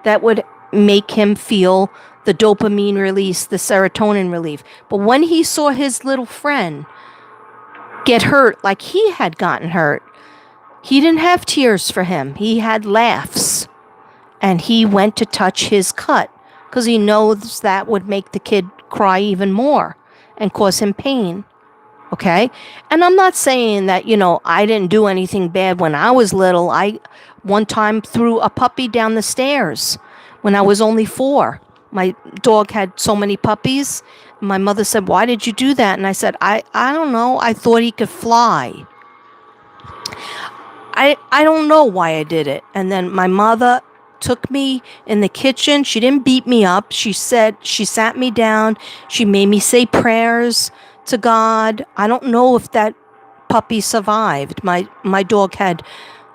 that would make him feel the dopamine release, the serotonin relief. But when he saw his little friend get hurt like he had gotten hurt, he didn't have tears for him. He had laughs. And he went to touch his cut because he knows that would make the kid cry even more and cause him pain. Okay? And I'm not saying that, I didn't do anything bad when I was little. I one time threw a puppy down the stairs when I was only 4. My dog had so many puppies. My mother said, "Why did you do that?" And I said, I don't know. I thought he could fly. I don't know why I did it. And then my mother took me in the kitchen. She didn't beat me up. She sat me down. She made me say prayers to God. I don't know if that puppy survived. My dog had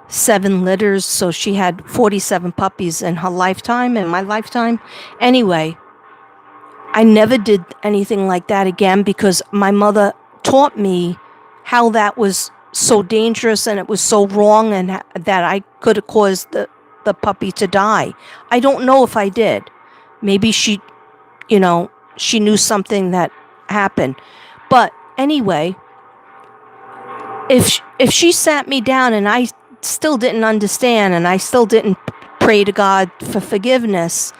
7 litters, so she had 47 puppies in her lifetime, in my lifetime. Anyway, I never did anything like that again because my mother taught me how that was so dangerous and it was so wrong and that I could have caused the puppy to die. I don't know if I did. Maybe she knew something that happened. But anyway, if she sat me down and I still didn't understand and I still didn't pray to God for forgiveness,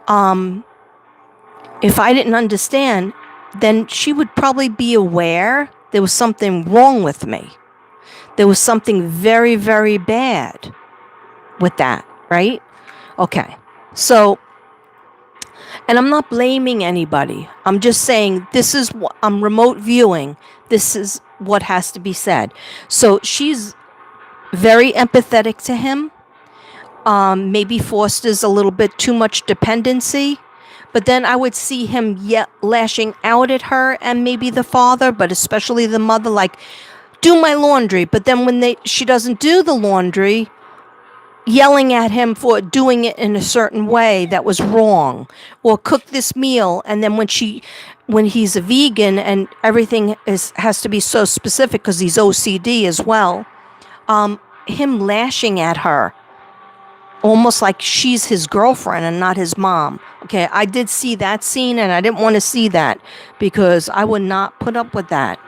if I didn't understand, then she would probably be aware there was something wrong with me. There was something very, very bad with that, right? Okay. So, and I'm not blaming anybody. I'm just saying this is what I'm remote viewing. This is what has to be said. So she's very empathetic to him. Maybe fosters a little bit too much dependency. But then I would see him lashing out at her and maybe the father, but especially the mother, like, do my laundry. But then when she doesn't do the laundry, yelling at him for doing it in a certain way that was wrong, or cook this meal. And then when he's a vegan and everything has to be so specific because he's OCD as well, him lashing at her almost like she's his girlfriend and not his mom. Okay, I did see that scene and I didn't want to see that because I would not put up with that.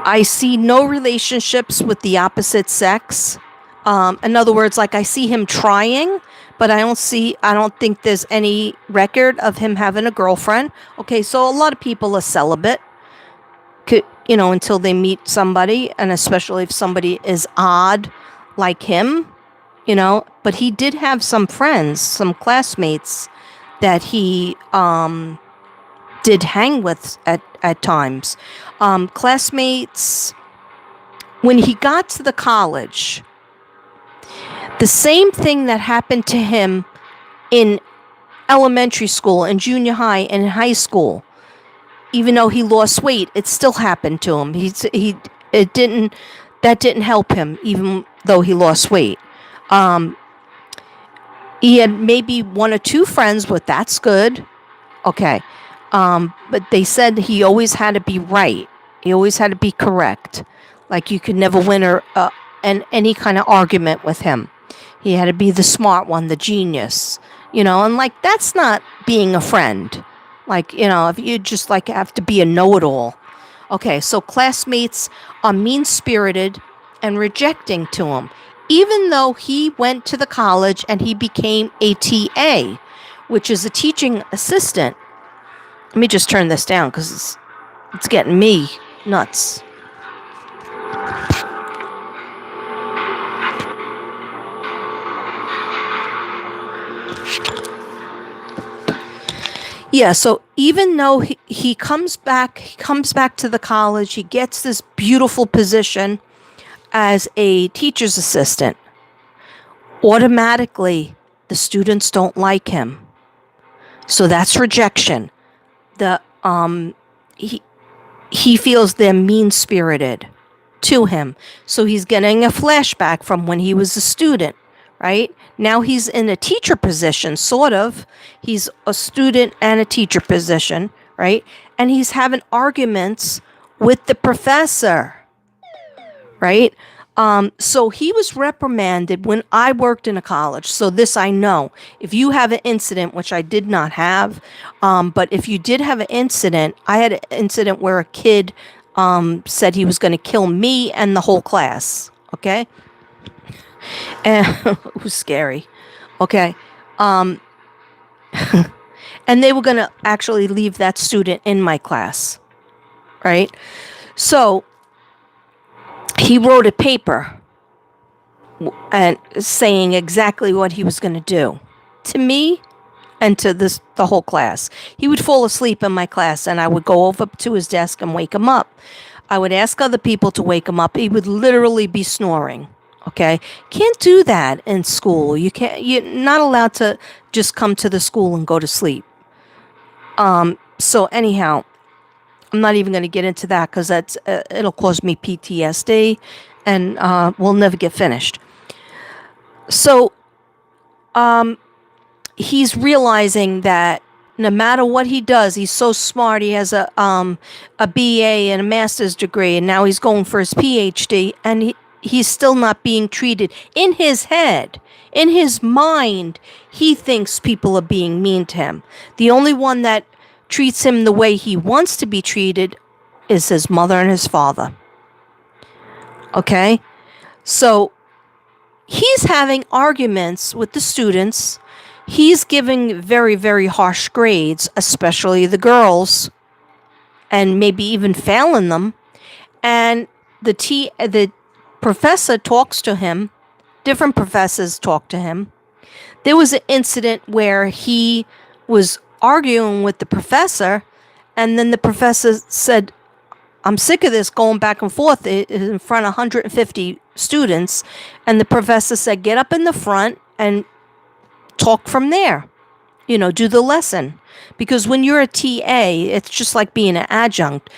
I see no relationships with the opposite sex. In other words, like I see him trying, but I don't think there's any record of him having a girlfriend. Okay, so a lot of people are celibate, until they meet somebody, and especially if somebody is odd like him, but he did have some friends, some classmates that he did hang with at times. Classmates, when he got to the college, the same thing that happened to him in elementary school and junior high and in high school, even though he lost weight, it still happened to him. That didn't help him, even though he lost weight. He had maybe 1 or 2 friends, but that's good. Okay. But they said he always had to be right. He always had to be correct. Like you could never win any kind of argument with him. He had to be the smart one, the genius, and like that's not being a friend. Like, if you just like have to be a know-it-all. Okay, so classmates are mean-spirited and rejecting to him, even though he went to the college and he became a TA, which is a teaching assistant. Let me just turn this down because it's getting me nuts. Yeah, so even though he comes back to the college, he gets this beautiful position as a teacher's assistant. Automatically, the students don't like him. So that's rejection. He feels they're mean-spirited. to him. So he's getting a flashback from when he was a student, right? Now he's in a teacher position, sort of. He's a student and a teacher position, right? And he's having arguments with the professor, right? So he was reprimanded when I worked in a college. So this I know. If you have an incident, which I did not have, but if you did have an incident, I had an incident where a kid said he was going to kill me and the whole class. Okay, and it was scary. Okay, and they were going to actually leave that student in my class, right? So he wrote a paper and saying exactly what he was going to do to me and to the whole class. He would fall asleep in my class, and I would go over to his desk and wake him up. I would ask other people to wake him up. He would literally be snoring. Okay, can't do that in school. You can't. You're not allowed to just come to the school and go to sleep. So anyhow, I'm not even going to get into that because it'll cause me PTSD, and we'll never get finished. So he's realizing that no matter what he does, he's so smart. He has a BA and a master's degree, and now he's going for his PhD, and he's still not being treated. In his head, in his mind, he thinks people are being mean to him. The only one that treats him the way he wants to be treated is his mother and his father. Okay? So he's having arguments with the students. He's giving very, very harsh grades, especially the girls, and maybe even failing them. And the professor talks to him. Different professors talk to him. There was an incident where he was arguing with the professor, and then the professor said, I'm sick of this going back and forth in front of 150 students. And the professor said, get up in the front and talk from there. Do the lesson. Because when you're a TA, it's just like being an adjunct.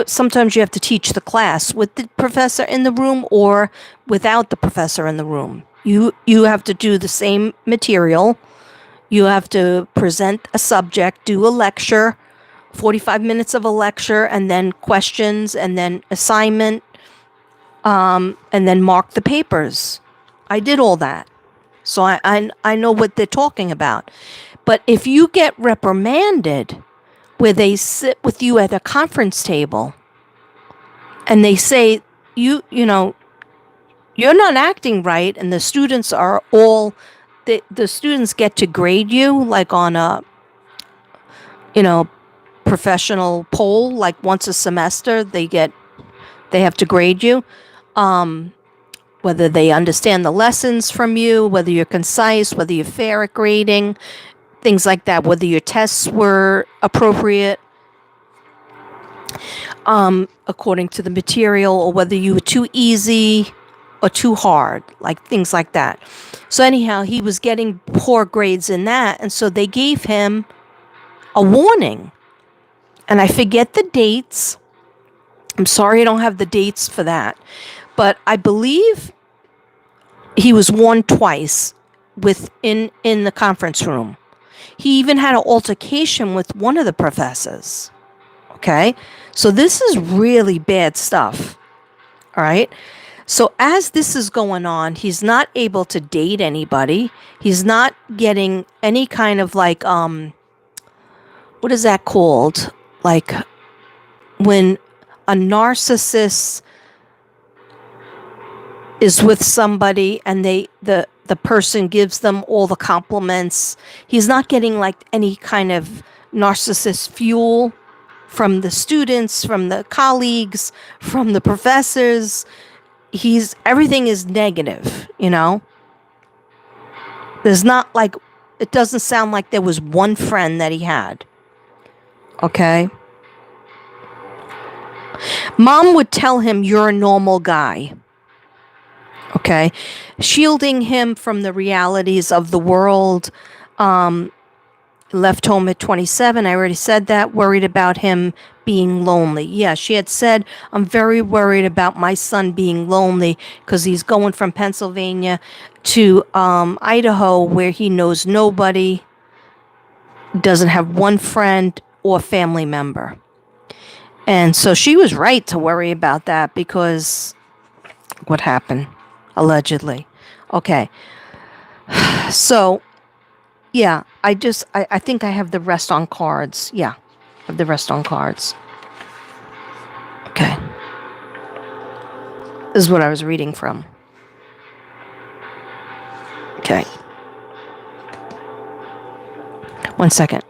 Sometimes you have to teach the class with the professor in the room or without the professor in the room. You have to do the same material. You have to present a subject, do a lecture, 45 minutes of a lecture, and then questions, and then assignment, and then mark the papers. I did all that. So I know what they're talking about. But if you get reprimanded where they sit with you at a conference table and they say, you're not acting right, and the students are all, the students get to grade you like on a, professional poll, like once a semester, they have to grade you. Whether they understand the lessons from you, whether you're concise, whether you're fair at grading, things like that, whether your tests were appropriate according to the material, or whether you were too easy or too hard, like things like that. So anyhow, he was getting poor grades in that, and so they gave him a warning. And I forget the dates. I'm sorry I don't have the dates for that. But I believe he was warned twice in the conference room. He even had an altercation with one of the professors. Okay? So this is really bad stuff. All right? So as this is going on, he's not able to date anybody. He's not getting any kind of like, what is that called? Like when a narcissist is with somebody and the person gives them all the compliments. He's not getting like any kind of narcissist fuel from the students, from the colleagues, from the professors. Everything is negative, There's not like, it doesn't sound like there was one friend that he had. Okay? Mom would tell him, you're a normal guy. Okay? Shielding him from the realities of the world, Left home at 27. I already said that. Worried about him being lonely. Yeah, she had said, I'm very worried about my son being lonely because he's going from Pennsylvania to Idaho where he knows nobody, doesn't have one friend or family member. And so she was right to worry about that because what happened, allegedly. Okay. So, yeah, I think I have the rest on cards. Yeah, I have the rest on cards. Okay. This is what I was reading from. Okay. 1 second.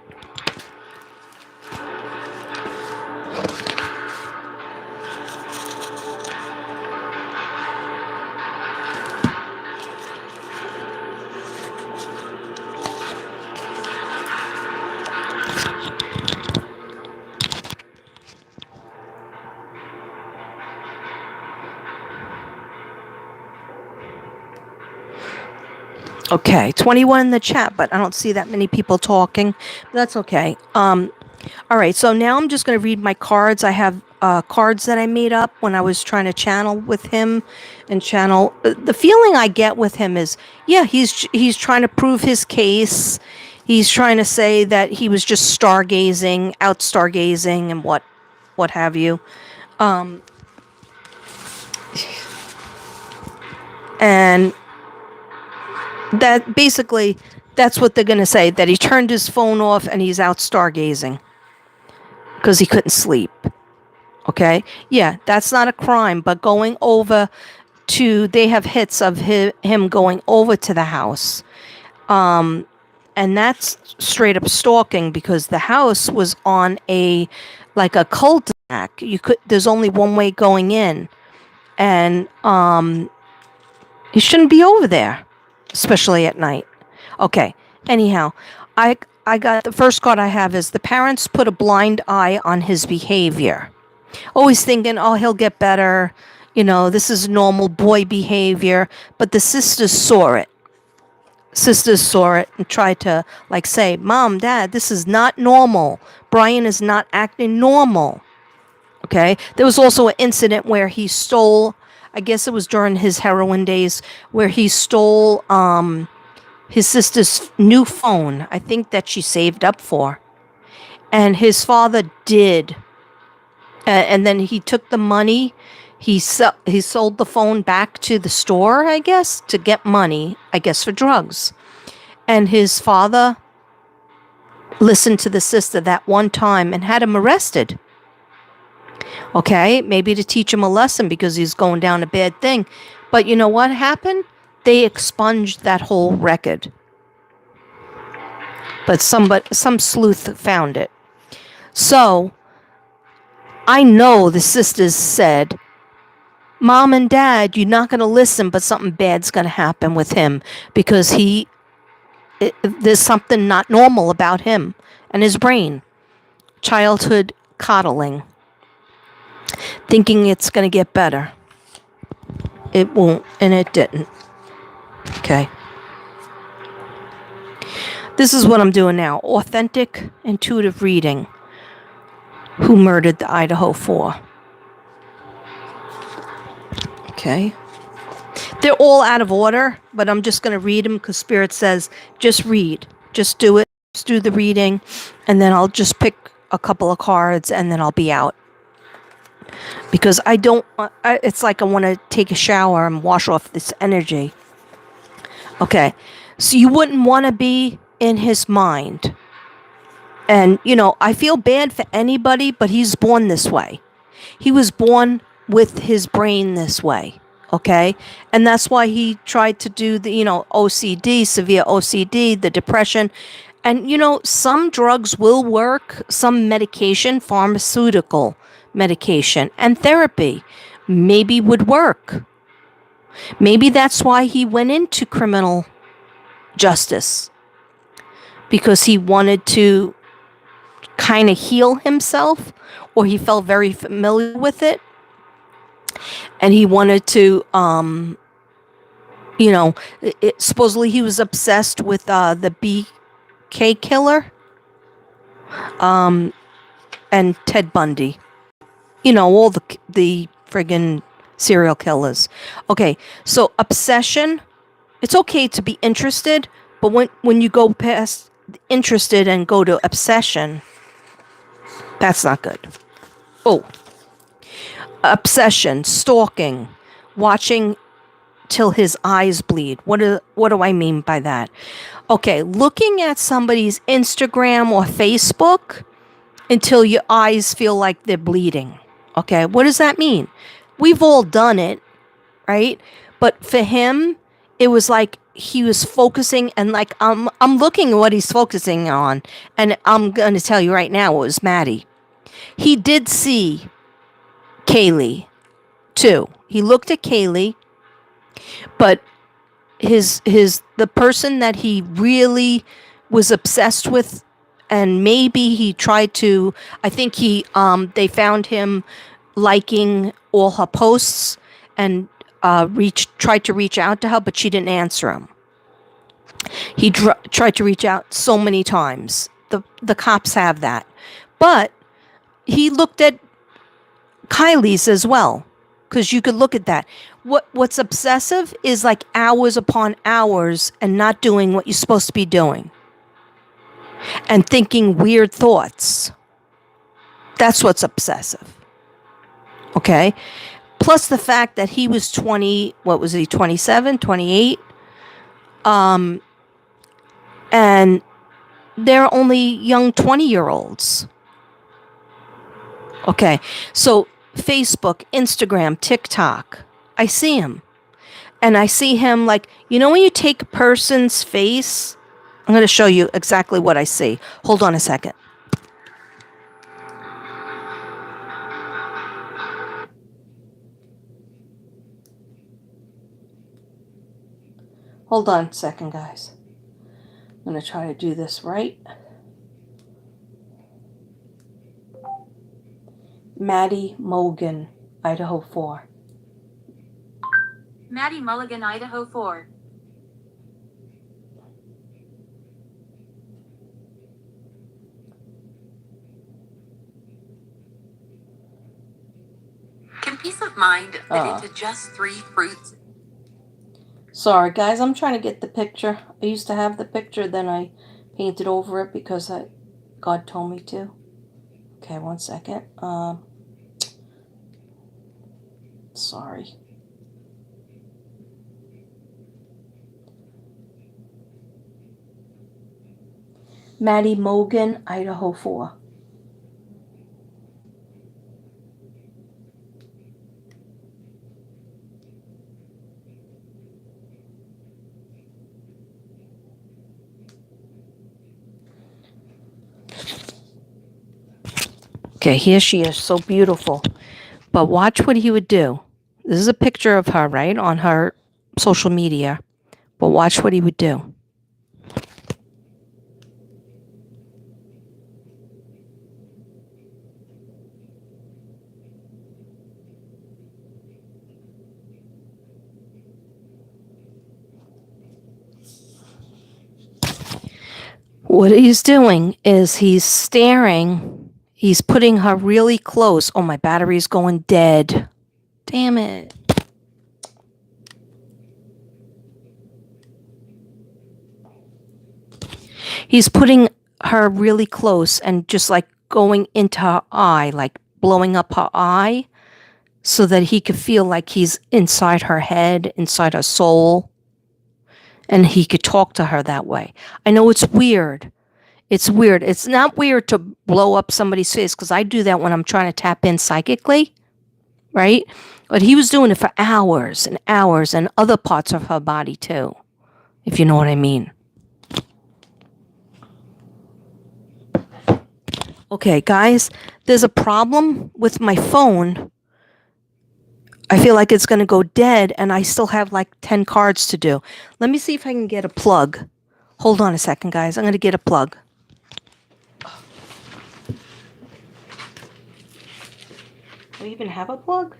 Okay, 21 in the chat, but I don't see that many people talking. But that's okay. All right, so now I'm just going to read my cards. I have cards that I made up when I was trying to channel with him and channel. The feeling I get with him is, yeah, he's trying to prove his case. He's trying to say that he was just stargazing, out stargazing, and what have you. And that basically, that's what they're going to say, that he turned his phone off and he's out stargazing because he couldn't sleep. Okay? Yeah, that's not a crime, but going over they have hits of him going over to the house. And that's straight up stalking because the house was on like a cul-de-sac. There's only one way going in. And he shouldn't be over there, especially at night. Okay. Anyhow, I got the first card I have is the parents put a blind eye on his behavior. Always thinking, oh, he'll get better. This is normal boy behavior. But the sisters saw it. And tried to say, Mom, Dad, this is not normal. Bryan is not acting normal. Okay. There was also an incident where he stole, I guess it was during his heroin days, where he stole his sister's new phone, I think that she saved up for. And his father did. And then he took the money. He sold the phone back to the store, I guess, to get money, I guess, for drugs. And his father listened to the sister that one time and had him arrested. Okay, maybe to teach him a lesson because he's going down a bad thing. But you know what happened? They expunged that whole record. But some sleuth found it. So, I know the sisters said, Mom and Dad, you're not going to listen, but something bad's going to happen with him because there's something not normal about him and his brain. Childhood coddling. Thinking it's going to get better. It won't, and it didn't. Okay. This is what I'm doing now. Authentic, intuitive reading. Who murdered the Idaho 4? Okay. They're all out of order, but I'm just going to read them because Spirit says, just read. Just do it. Just do the reading, and then I'll just pick a couple of cards, and then I'll be out. Because it's like I want to take a shower and wash off this energy. Okay. So you wouldn't want to be in his mind. And, I feel bad for anybody, but he's born this way. He was born with his brain this way. Okay. And that's why he tried to do the, OCD, severe OCD, the depression. And, some drugs will work, some medication, pharmaceutical medication and therapy maybe would work. Maybe that's why he went into criminal justice. Because he wanted to kind of heal himself, or he felt very familiar with it. And he wanted to, supposedly he was obsessed with the BK killer. and Ted Bundy. You know, all the friggin' serial killers. Okay, so obsession, it's okay to be interested, but when you go past interested and go to obsession, that's not good. Oh, obsession, stalking, watching till his eyes bleed. What do I mean by that? Okay, looking at somebody's Instagram or Facebook until your eyes feel like they're bleeding. Okay, what does that mean? We've all done it, right? But for him, it was like he was focusing, and like I'm looking at what he's focusing on, and I'm going to tell you right now, it was Maddie. He did see Kaylee too. He looked at Kaylee, but the person that he really was obsessed with, and maybe he tried to, I think they found him liking all her posts and tried to reach out to her, but she didn't answer him. He tried to reach out so many times. The cops have that, but he looked at Kylie's as well, because you could look at that. What's obsessive is like hours upon hours and not doing what you're supposed to be doing and thinking weird thoughts. That's what's obsessive. Okay? Plus the fact that he was 20, what was he, 27, 28? And they're only young 20-year-olds. Okay, so Facebook, Instagram, TikTok, I see him. And I see him like, you know when you take a person's face? I'm going to show you exactly what I see. Hold on a second. Hold on a second, guys. I'm going to try to do this right. Maddie Mogan, Idaho 4. Maddie Mulligan, Idaho 4. Can peace of mind fit into just 3 fruits? Sorry, guys, I'm trying to get the picture. I used to have the picture, then I painted over it because God told me to. Okay, one second. Sorry. Maddie Mogan, Idaho 4. Okay, here she is, so beautiful. But watch what he would do. This is a picture of her, right, on her social media. But watch what he would do. What he's doing is he's staring. He's putting her really close. Oh, my battery's going dead. Damn it. He's putting her really close and just like going into her eye, like blowing up her eye so that he could feel like he's inside her head, inside her soul, and he could talk to her that way. I know it's weird. It's weird. It's not weird to blow up somebody's face because I do that when I'm trying to tap in psychically, right? But he was doing it for hours and hours and other parts of her body too, if you know what I mean. Okay, guys, there's a problem with my phone. I feel like it's going to go dead, and I still have like 10 cards to do. Let me see if I can get a plug. Hold on a second, guys. I'm going to get a plug. Do we even have a plug?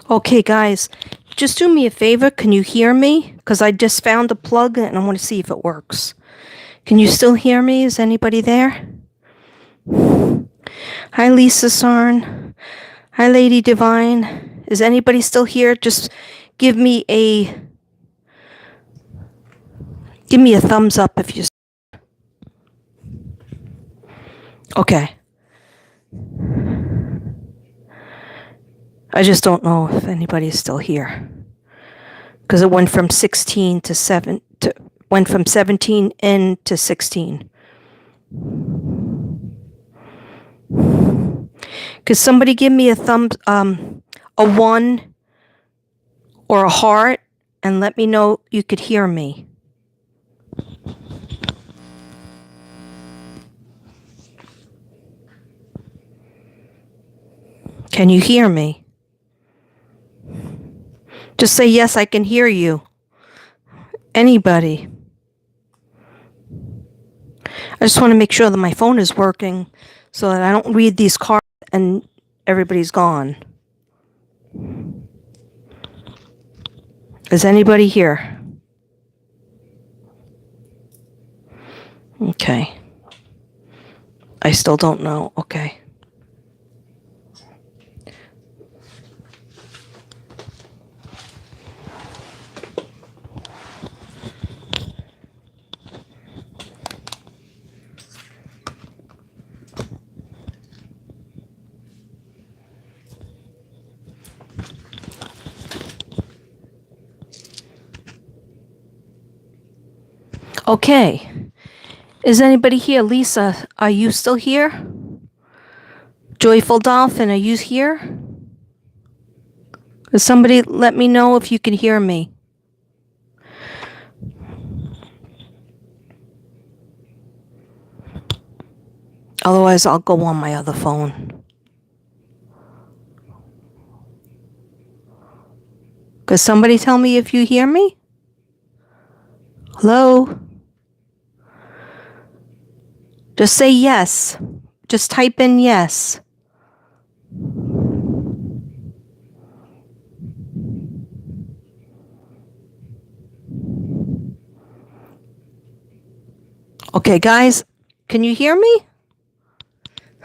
Okay, guys, just do me a favor. Can you hear me? Because I just found a plug and I want to see if it works. Can you still hear me? Is anybody there? Hi, Lisa Sarn. Hi, Lady Divine. Is anybody still here? Just give me a thumbs up if you. Okay. I just don't know if anybody's still here. Because it went from 16 to 7 to went from 17 in to 16. Could somebody give me a a 1 or a heart and let me know you could hear me? Can you hear me? Just say yes, I can hear you. Anybody? I just want to make sure that my phone is working so that I don't read these cards and everybody's gone. Is anybody here? Okay. I still don't know. Okay. Okay. Is anybody here? Lisa, are you still here? Joyful Dolphin, are you here? Does somebody let me know if you can hear me? Otherwise, I'll go on my other phone. Could somebody tell me if you hear me? Hello? Just say yes. Just type in yes. Okay, guys, can you hear me?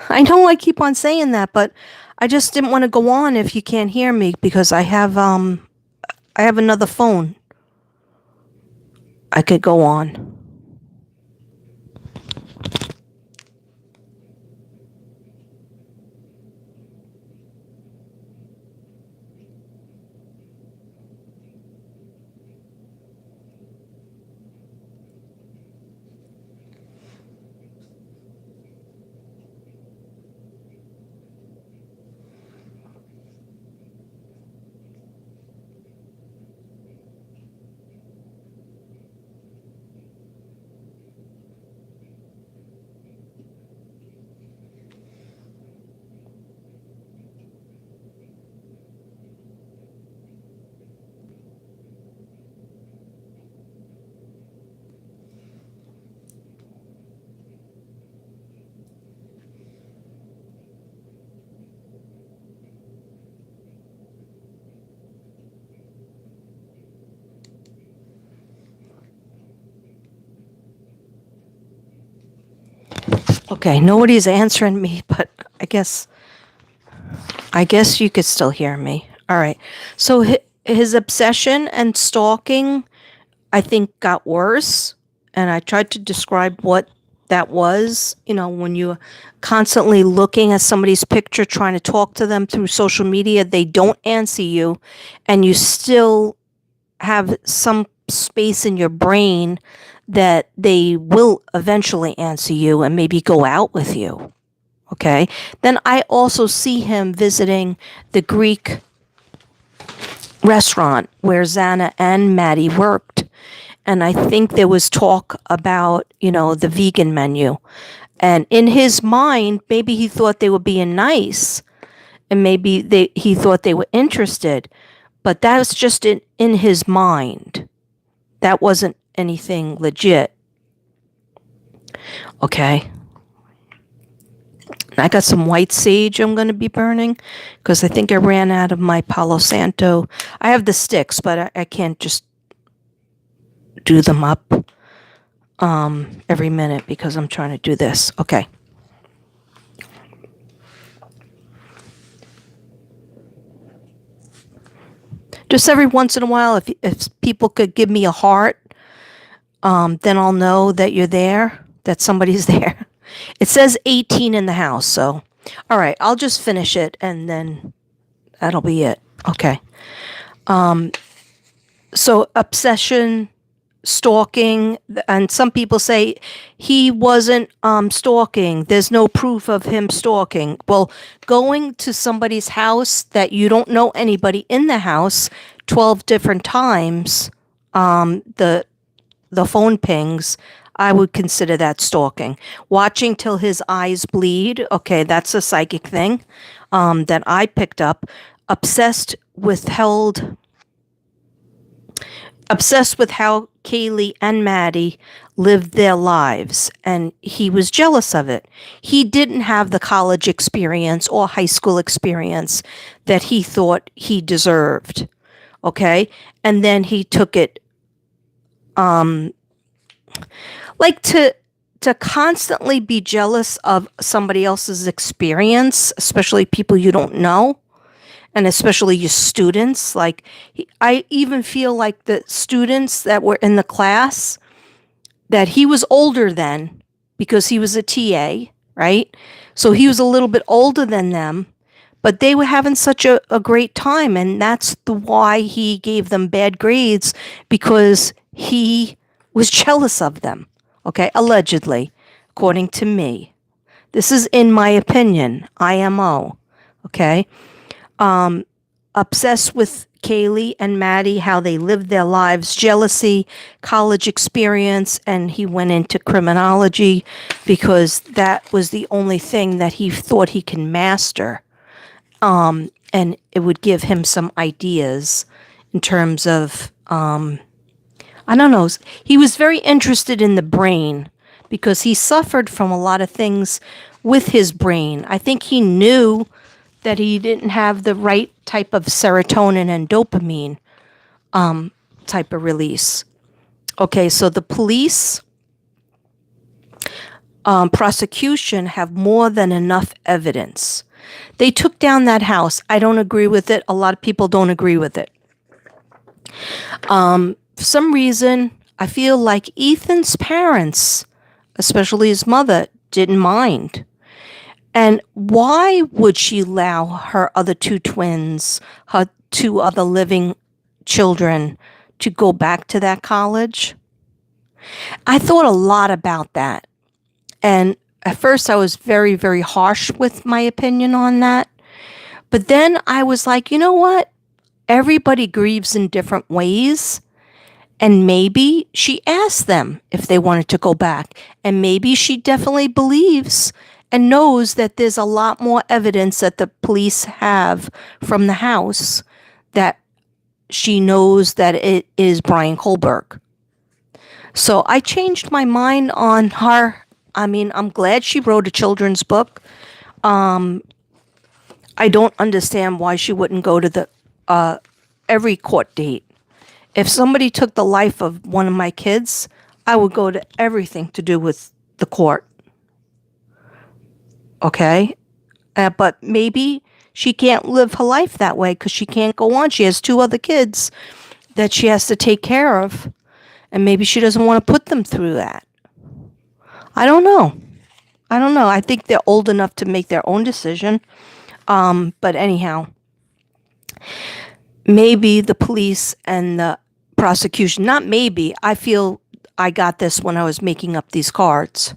I know I keep on saying that, but I just didn't want to go on if you can't hear me because I have another phone. I could go on. Okay, nobody's answering me, but I guess you could still hear me. All right. So his obsession and stalking, I think, got worse. And I tried to describe what that was. You know, when you're constantly looking at somebody's picture, trying to talk to them through social media, they don't answer you, and you still have some space in your brain that they will eventually answer you and maybe go out with you. Okay. Then I also see him visiting the Greek restaurant where Xana and Maddie worked. And I think there was talk about, the vegan menu. And in his mind, maybe he thought they were being nice and maybe he thought they were interested. But that was just in his mind. That wasn't anything legit. Okay. I got some white sage I'm going to be burning because I think I ran out of my Palo Santo. I have the sticks, but I can't just do them up every minute because I'm trying to do this. Okay. Just every once in a while, if people could give me a heart, then I'll know that you're there, that somebody's there. It says 18 in the house, so all right, I'll just finish it and then that'll be it. Okay. So obsession, stalking, and some people say he wasn't stalking. There's no proof of him stalking. Well, going to somebody's house that you don't know anybody in the house 12 different times, the phone pings, I would consider that stalking. Watching till his eyes bleed, okay, that's a psychic thing that I picked up. Obsessed with how Kaylee and Maddie lived their lives, and he was jealous of it. He didn't have the college experience or high school experience that he thought he deserved, okay? And then he took it like to constantly be jealous of somebody else's experience, especially people you don't know, and especially your students. Like, I even feel like the students that were in the class, that he was older than, because he was a TA, right? So he was a little bit older than them, but they were having such a great time, and that's why he gave them bad grades, because he was jealous of them. Okay, allegedly, according to me. This is in my opinion, IMO. Okay, obsessed with Kaylee and Maddie, how they lived their lives, jealousy, college experience, and he went into criminology because that was the only thing that he thought he can master. And it would give him some ideas in terms of, I don't know, he was very interested in the brain because he suffered from a lot of things with his brain. I think he knew that he didn't have the right type of serotonin and dopamine type of release. Okay, so the police, prosecution have more than enough evidence. They took down that house. I don't agree with it. A lot of people don't agree with it. For some reason, I feel like Ethan's parents, especially his mother, didn't mind. And why would she allow her other two twins, her two other living children, to go back to that college? I thought a lot about that. And at first I was very, very harsh with my opinion on that. But then I was like, you know what? Everybody grieves in different ways. And maybe she asked them if they wanted to go back. And maybe she definitely believes and knows that there's a lot more evidence that the police have from the house that she knows that it is Bryan Kohberger. So I changed my mind on her. I mean, I'm glad she wrote a children's book. I don't understand why she wouldn't go to the every court date. If somebody took the life of one of my kids, I would go to everything to do with the court. Okay? But maybe she can't live her life that way because she can't go on. She has two other kids that she has to take care of. And maybe she doesn't want to put them through that. I don't know. I think they're old enough to make their own decision. But anyhow, maybe the police and the prosecution, not maybe, I feel I got this when I was making up these cards.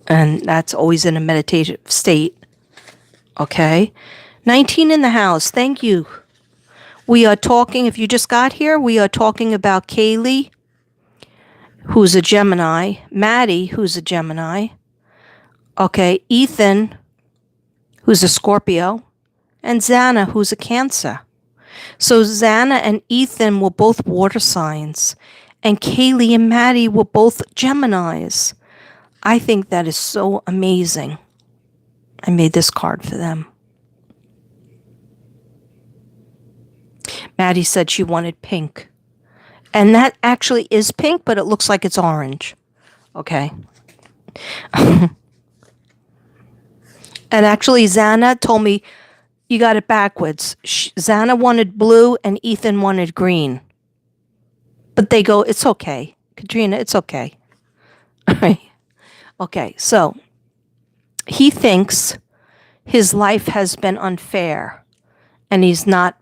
And that's always in a meditative state. Okay. 19 in the house. Thank you. We are talking, if you just got here, we are talking about Kaylee, who's a Gemini, Maddie, who's a Gemini. Okay. Ethan, who's a Scorpio, and Xana, who's a Cancer. So Xana and Ethan were both water signs, and Kaylee and Maddie were both Geminis. I think that is so amazing. I made this card for them. Maddie said she wanted pink. And that actually is pink, but it looks like it's orange. Okay. And actually, Zana told me you got it backwards. Zana wanted blue and Ethan wanted green. But they go, it's okay. Katrina, it's okay. All right. Okay, so he thinks his life has been unfair and he's not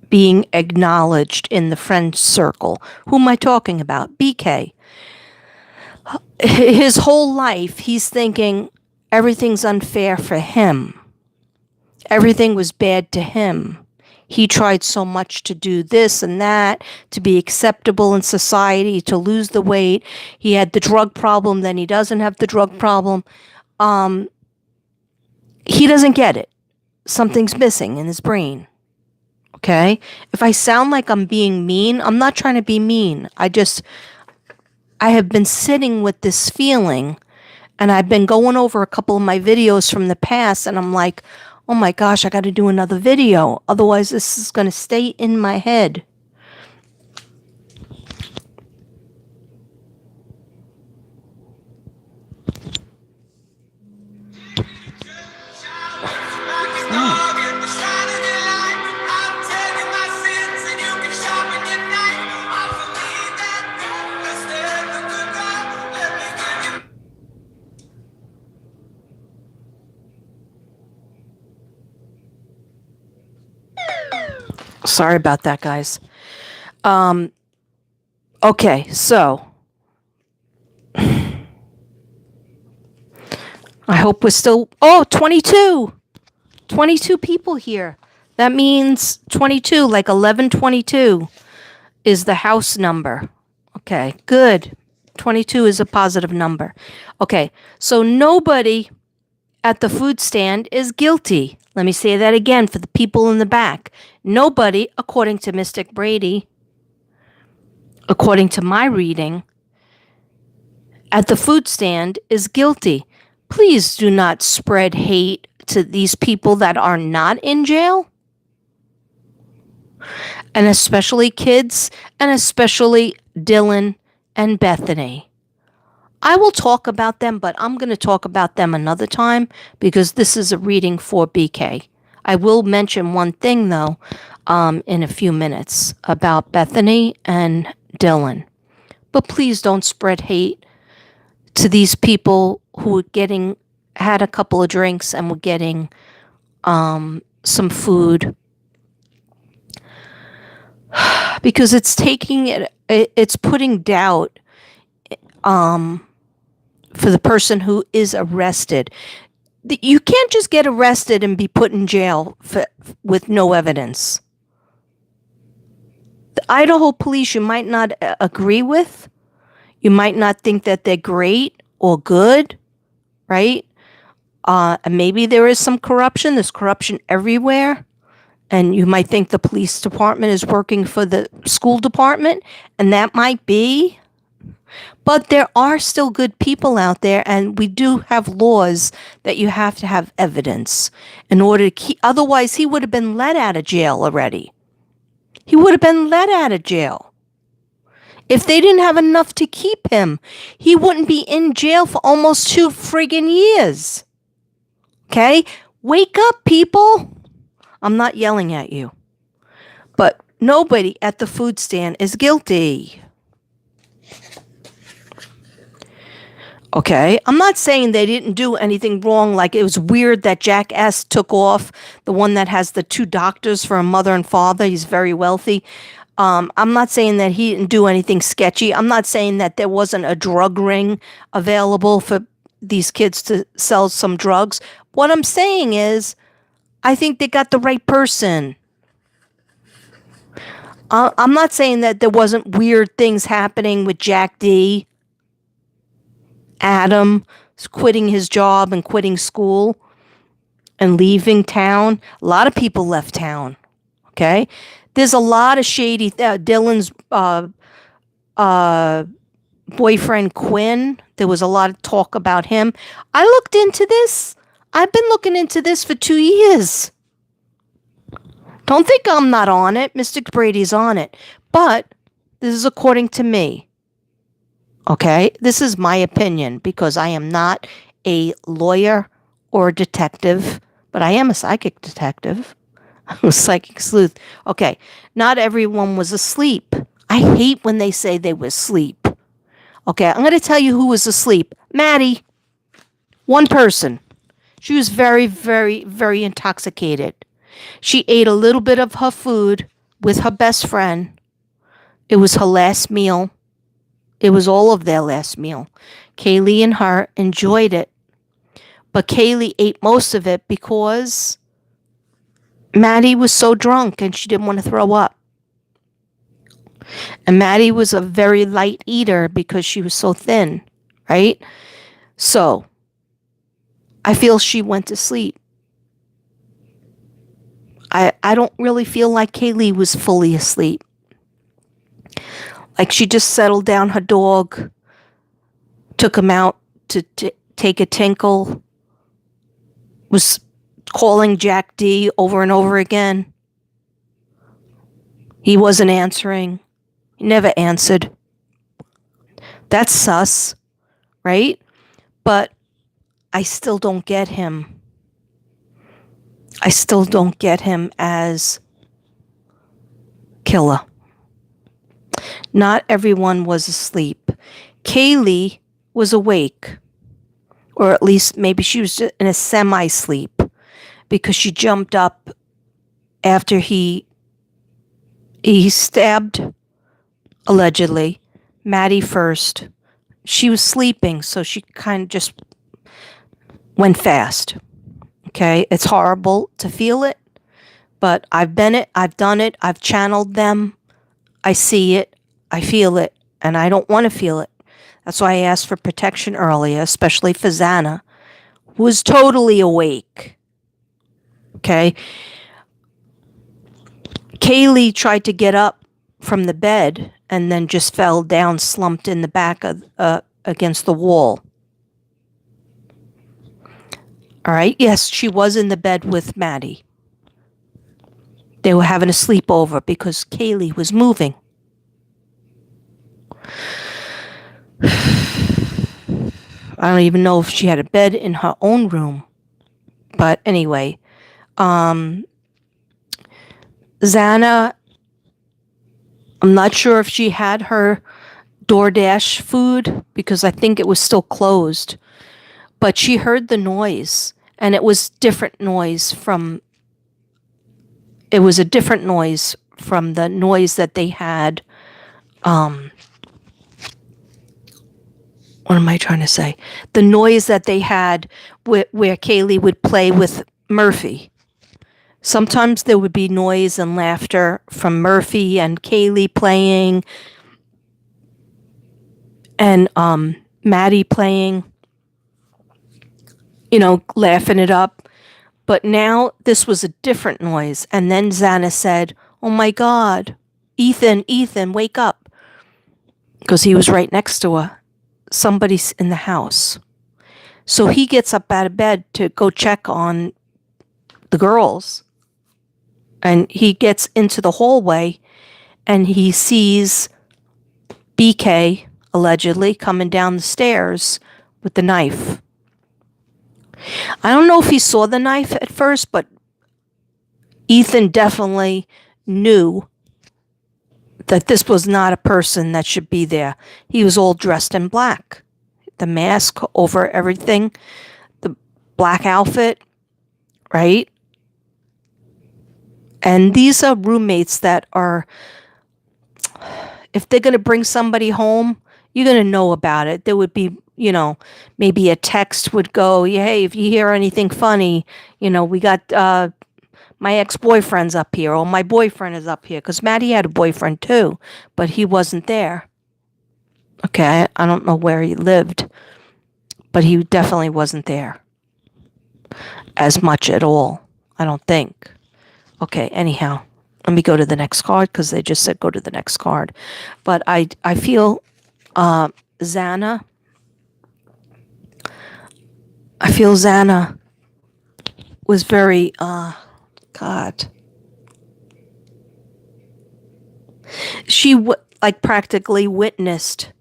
being acknowledged in the friend circle. Who am I talking about? BK. His whole life, he's thinking everything's unfair for him. Everything was bad to him. He tried so much to do this and that, to be acceptable in society, to lose the weight. He had the drug problem, then he doesn't have the drug problem. He doesn't get it. Something's missing in his brain. Okay? If I sound like I'm being mean, I'm not trying to be mean. I have been sitting with this feeling, and I've been going over a couple of my videos from the past, and I'm like, oh my gosh, I got to do another video. Otherwise, this is going to stay in my head. Sorry about that, guys. Okay, so I hope we're still... Oh, 22! 22 people here. That means 22, like 1122 is the house number. Okay, good. 22 is a positive number. Okay, so nobody at the food stand is guilty. Let me say that again for the people in the back. Nobody, according to Mystic Brady, according to my reading, at the food stand is guilty. Please do not spread hate to these people that are not in jail. And especially kids, and especially Dylan and Bethany. I will talk about them, but I'm going to talk about them another time because this is a reading for BK. I will mention one thing, though, in a few minutes about Bethany and Dylan. But please don't spread hate to these people who had a couple of drinks and were getting some food. Because it's it's putting doubt for the person who is arrested. You can't just get arrested and be put in jail with no evidence. The Idaho police you might not agree with. You might not think that they're great or good, right? And maybe there is some corruption. There's corruption everywhere. And you might think the police department is working for the school department, and that might be. But there are still good people out there, and we do have laws that you have to have evidence in order to keep. Otherwise, he would have been let out of jail already. He would have been let out of jail. If they didn't have enough to keep him, he wouldn't be in jail for almost 2 friggin' years. Okay? Wake up, people. I'm not yelling at you. But nobody at the food stand is guilty. Okay, I'm not saying they didn't do anything wrong, like it was weird that Jack S. took off, the one that has the 2 doctors for a mother and father. He's very wealthy. I'm not saying that he didn't do anything sketchy. I'm not saying that there wasn't a drug ring available for these kids to sell some drugs. What I'm saying is, I think they got the right person. I'm not saying that there wasn't weird things happening with Jack D. Adam quitting his job and quitting school and leaving town. A lot of people left town. Okay? There's a lot of shady... Dylan's boyfriend, Quinn, there was a lot of talk about him. I looked into this. I've been looking into this for 2 years. Don't think I'm not on it. Mr. Brady's on it. But this is according to me. Okay? This is my opinion because I am not a lawyer or a detective, but I am a psychic detective. I'm a psychic sleuth. Okay. Not everyone was asleep. I hate when they say they were asleep. Okay, I'm going to tell you who was asleep. Maddie. One person. She was very, very, very intoxicated. She ate a little bit of her food with her best friend. It was her last meal. It was all of their last meal. Kaylee and her enjoyed it. But Kaylee ate most of it because Maddie was so drunk and she didn't want to throw up. And Maddie was a very light eater because she was so thin, right? So, I feel she went to sleep. I don't really feel like Kaylee was fully asleep. Like she just settled down her dog, took him out to take a tinkle, was calling Jack D over and over again. He wasn't answering. He never answered. That's sus, right? But I still don't get him. I still don't get him as killer. Not everyone was asleep. Kaylee was awake. Or at least maybe she was just in a semi-sleep because she jumped up after he stabbed, allegedly, Maddie first. She was sleeping, so she kind of just went fast. Okay, it's horrible to feel it, but I've been it, I've done it, I've channeled them, I see it, I feel it, and I don't want to feel it. That's why I asked for protection earlier, especially for Xana, who was totally awake. Okay? Kaylee tried to get up from the bed and then just fell down, slumped in the back of against the wall. All right? Yes, she was in the bed with Maddie. They were having a sleepover because Kaylee was moving. I don't even know if she had a bed in her own room. But anyway, Xana, I'm not sure if she had her DoorDash food because I think it was still closed. But she heard the noise, and it was a different noise from the noise that they had. What am I trying to say? The noise that they had where Kaylee would play with Murphy. Sometimes there would be noise and laughter from Murphy and Kaylee playing and Maddie playing, laughing it up. But now this was a different noise. And then Xana said, "Oh my God, Ethan, wake up." Because he was right next to her. Somebody's in the house. So he gets up out of bed to go check on the girls. And he gets into the hallway and he sees BK, allegedly, coming down the stairs with the knife. I don't know if he saw the knife at first, but Ethan definitely knew that this was not a person that should be there. He was all dressed in black. The mask over everything, the black outfit, right? And these are roommates that are, if they're going to bring somebody home, you're going to know about it. There would be, maybe a text would go, "Hey, if you hear anything funny, we got my ex-boyfriend's up here, or my boyfriend is up here," because Maddie had a boyfriend too, but he wasn't there. Okay, I don't know where he lived, but he definitely wasn't there as much at all, I don't think. Okay, anyhow, let me go to the next card because they just said go to the next card. But I feel Xana. I feel Xana was very, God. She like practically witnessed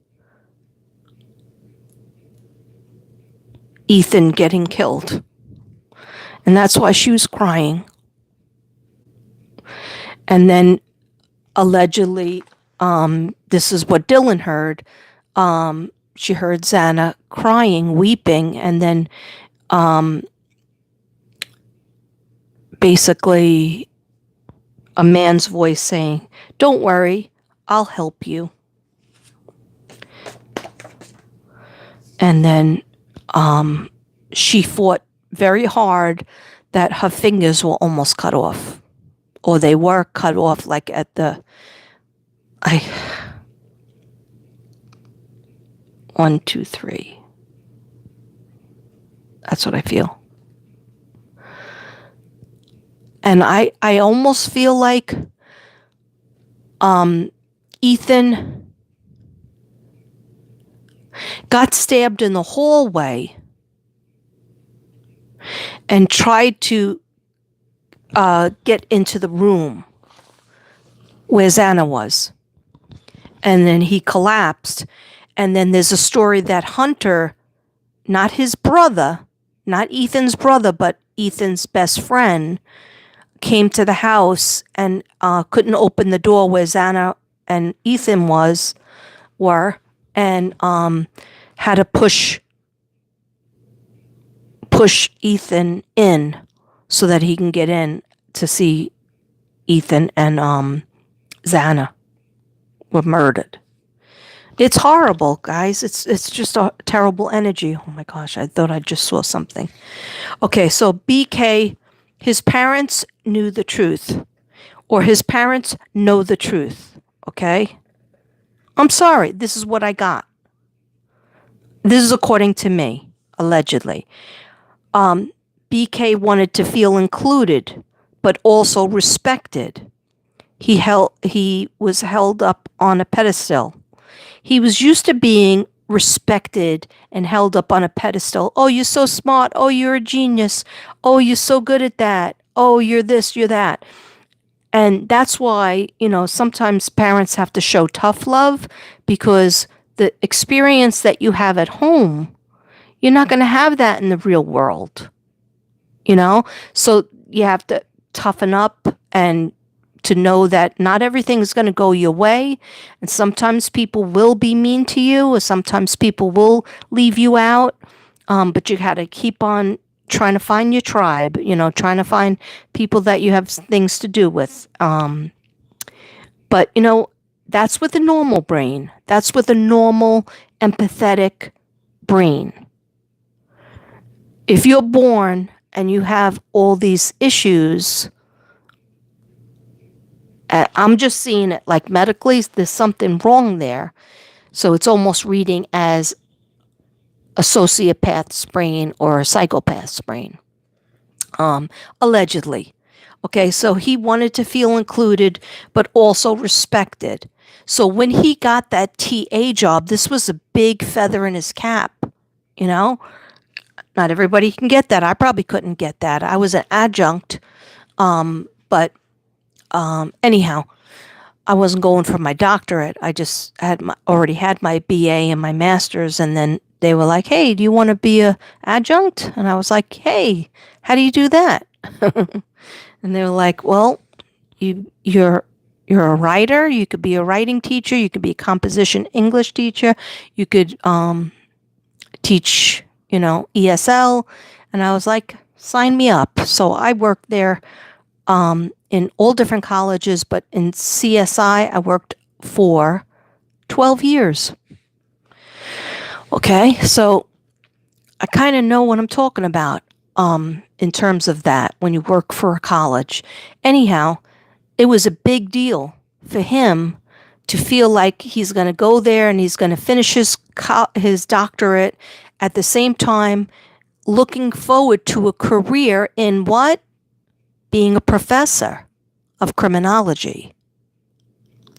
Ethan getting killed. And that's why she was crying. And then allegedly, this is what Dylan heard. She heard Xana crying, weeping, and then basically a man's voice saying, "Don't worry, I'll help you." And then she fought very hard that her fingers were almost cut off. Or they were cut off like at the... 1, 2, 3. That's what I feel. And I almost feel like Ethan got stabbed in the hallway and tried to get into the room where Xana was. And then he collapsed. And then there's a story that Hunter, not his brother, not Ethan's brother, but Ethan's best friend, came to the house and couldn't open the door where Xana and Ethan were, and had to push Ethan in so that he can get in to see Ethan and Xana were murdered. It's horrible, guys. It's just a terrible energy. Oh my gosh, I thought I just saw something. Okay, so BK, his parents knew the truth, or his parents know the truth, okay? I'm sorry, this is what I got. This is according to me, allegedly. BK wanted to feel included, but also respected. He was held up on a pedestal. He was used to being respected and held up on a pedestal. Oh, you're so smart. Oh, you're a genius. Oh, you're so good at that. Oh, you're this, you're that. And that's why, sometimes parents have to show tough love, because the experience that you have at home, you're not going to have that in the real world. So you have to toughen up and to know that not everything is going to go your way. And sometimes people will be mean to you, or sometimes people will leave you out. But you got to keep on trying to find your tribe, trying to find people that you have things to do with. But, that's with a normal brain. That's with a normal, empathetic brain. If you're born and you have all these issues, I'm just seeing it like medically, there's something wrong there. So it's almost reading as a sociopath's brain or a psychopath's brain, allegedly. Okay, so he wanted to feel included, but also respected. So when he got that TA job, this was a big feather in his cap, Not everybody can get that. I probably couldn't get that. I was an adjunct, but anyhow, I wasn't going for my doctorate. I just already had my BA and my master's, and then they were like, "Hey, do you want to be a adjunct?" And I was like, "Hey, how do you do that?" And they were like, "Well, you're a writer. You could be a writing teacher. You could be a composition English teacher. You could teach, ESL." And I was like, "Sign me up." So I worked there in all different colleges, but in CSI, I worked for 12 years. Okay, so I kind of know what I'm talking about in terms of that when you work for a college. Anyhow, it was a big deal for him to feel like he's going to go there and he's going to finish his doctorate at the same time looking forward to a career in what? Being a professor of criminology.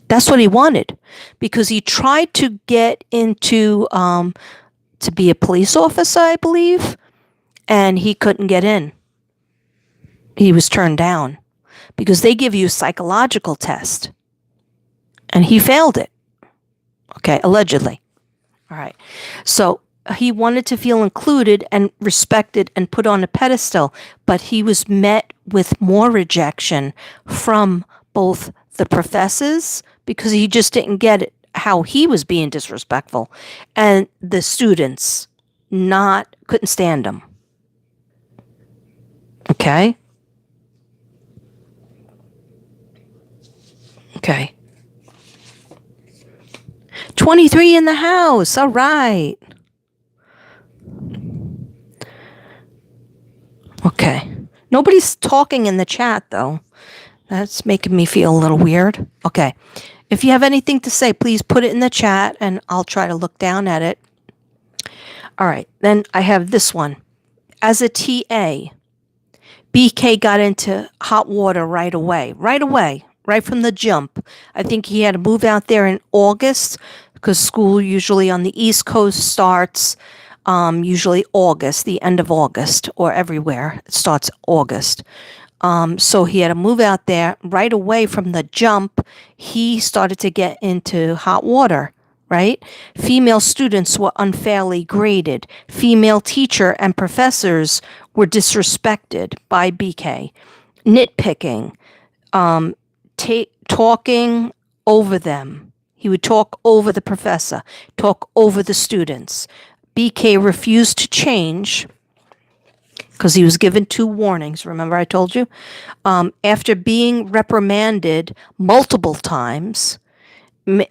That's what he wanted, because he tried to get into to be a police officer, I believe, and he couldn't get in. he was turned down because they give you a psychological test. And he failed it. Okay, allegedly. All right. So he wanted to feel included and respected and put on a pedestal, but he was met with more rejection from both the professors, because he just didn't get it, how he was being disrespectful, and the students couldn't stand him. Okay? Okay. 23 in the house. All right. Okay. Nobody's talking in the chat, though. That's making me feel a little weird. Okay. If you have anything to say, please put it in the chat, and I'll try to look down at it. All right. Then I have this one. As a TA, BK got into hot water right away, right from the jump. I think he had to move out there in August, because school usually on the East Coast starts usually August, the end of August, or everywhere. It starts August. So he had to move out there right away from the jump. He started to get into hot water, right? Female students were unfairly graded. Female teacher and professors were disrespected by BK. Nitpicking, talking over them. He would talk over the professor, talk over the students. BK refused to change because he was given 2 warnings. Remember I told you? After being reprimanded multiple times,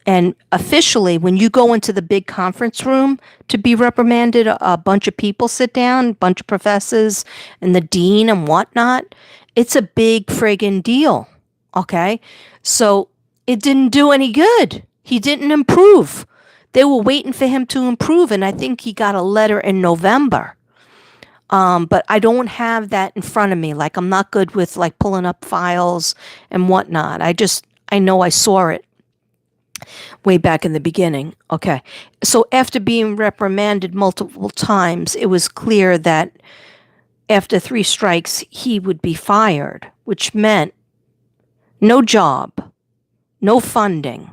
and officially, when you go into the big conference room to be reprimanded, a bunch of people sit down, a bunch of professors and the dean and whatnot. It's a big friggin' deal. Okay? So it didn't do any good. He didn't improve. They were waiting for him to improve, and I think he got a letter in November. But I don't have that in front of me. Like, I'm not good with like pulling up files and whatnot. I know I saw it way back in the beginning. Okay. So after being reprimanded multiple times, it was clear that after 3 strikes, he would be fired, which meant no job, no funding,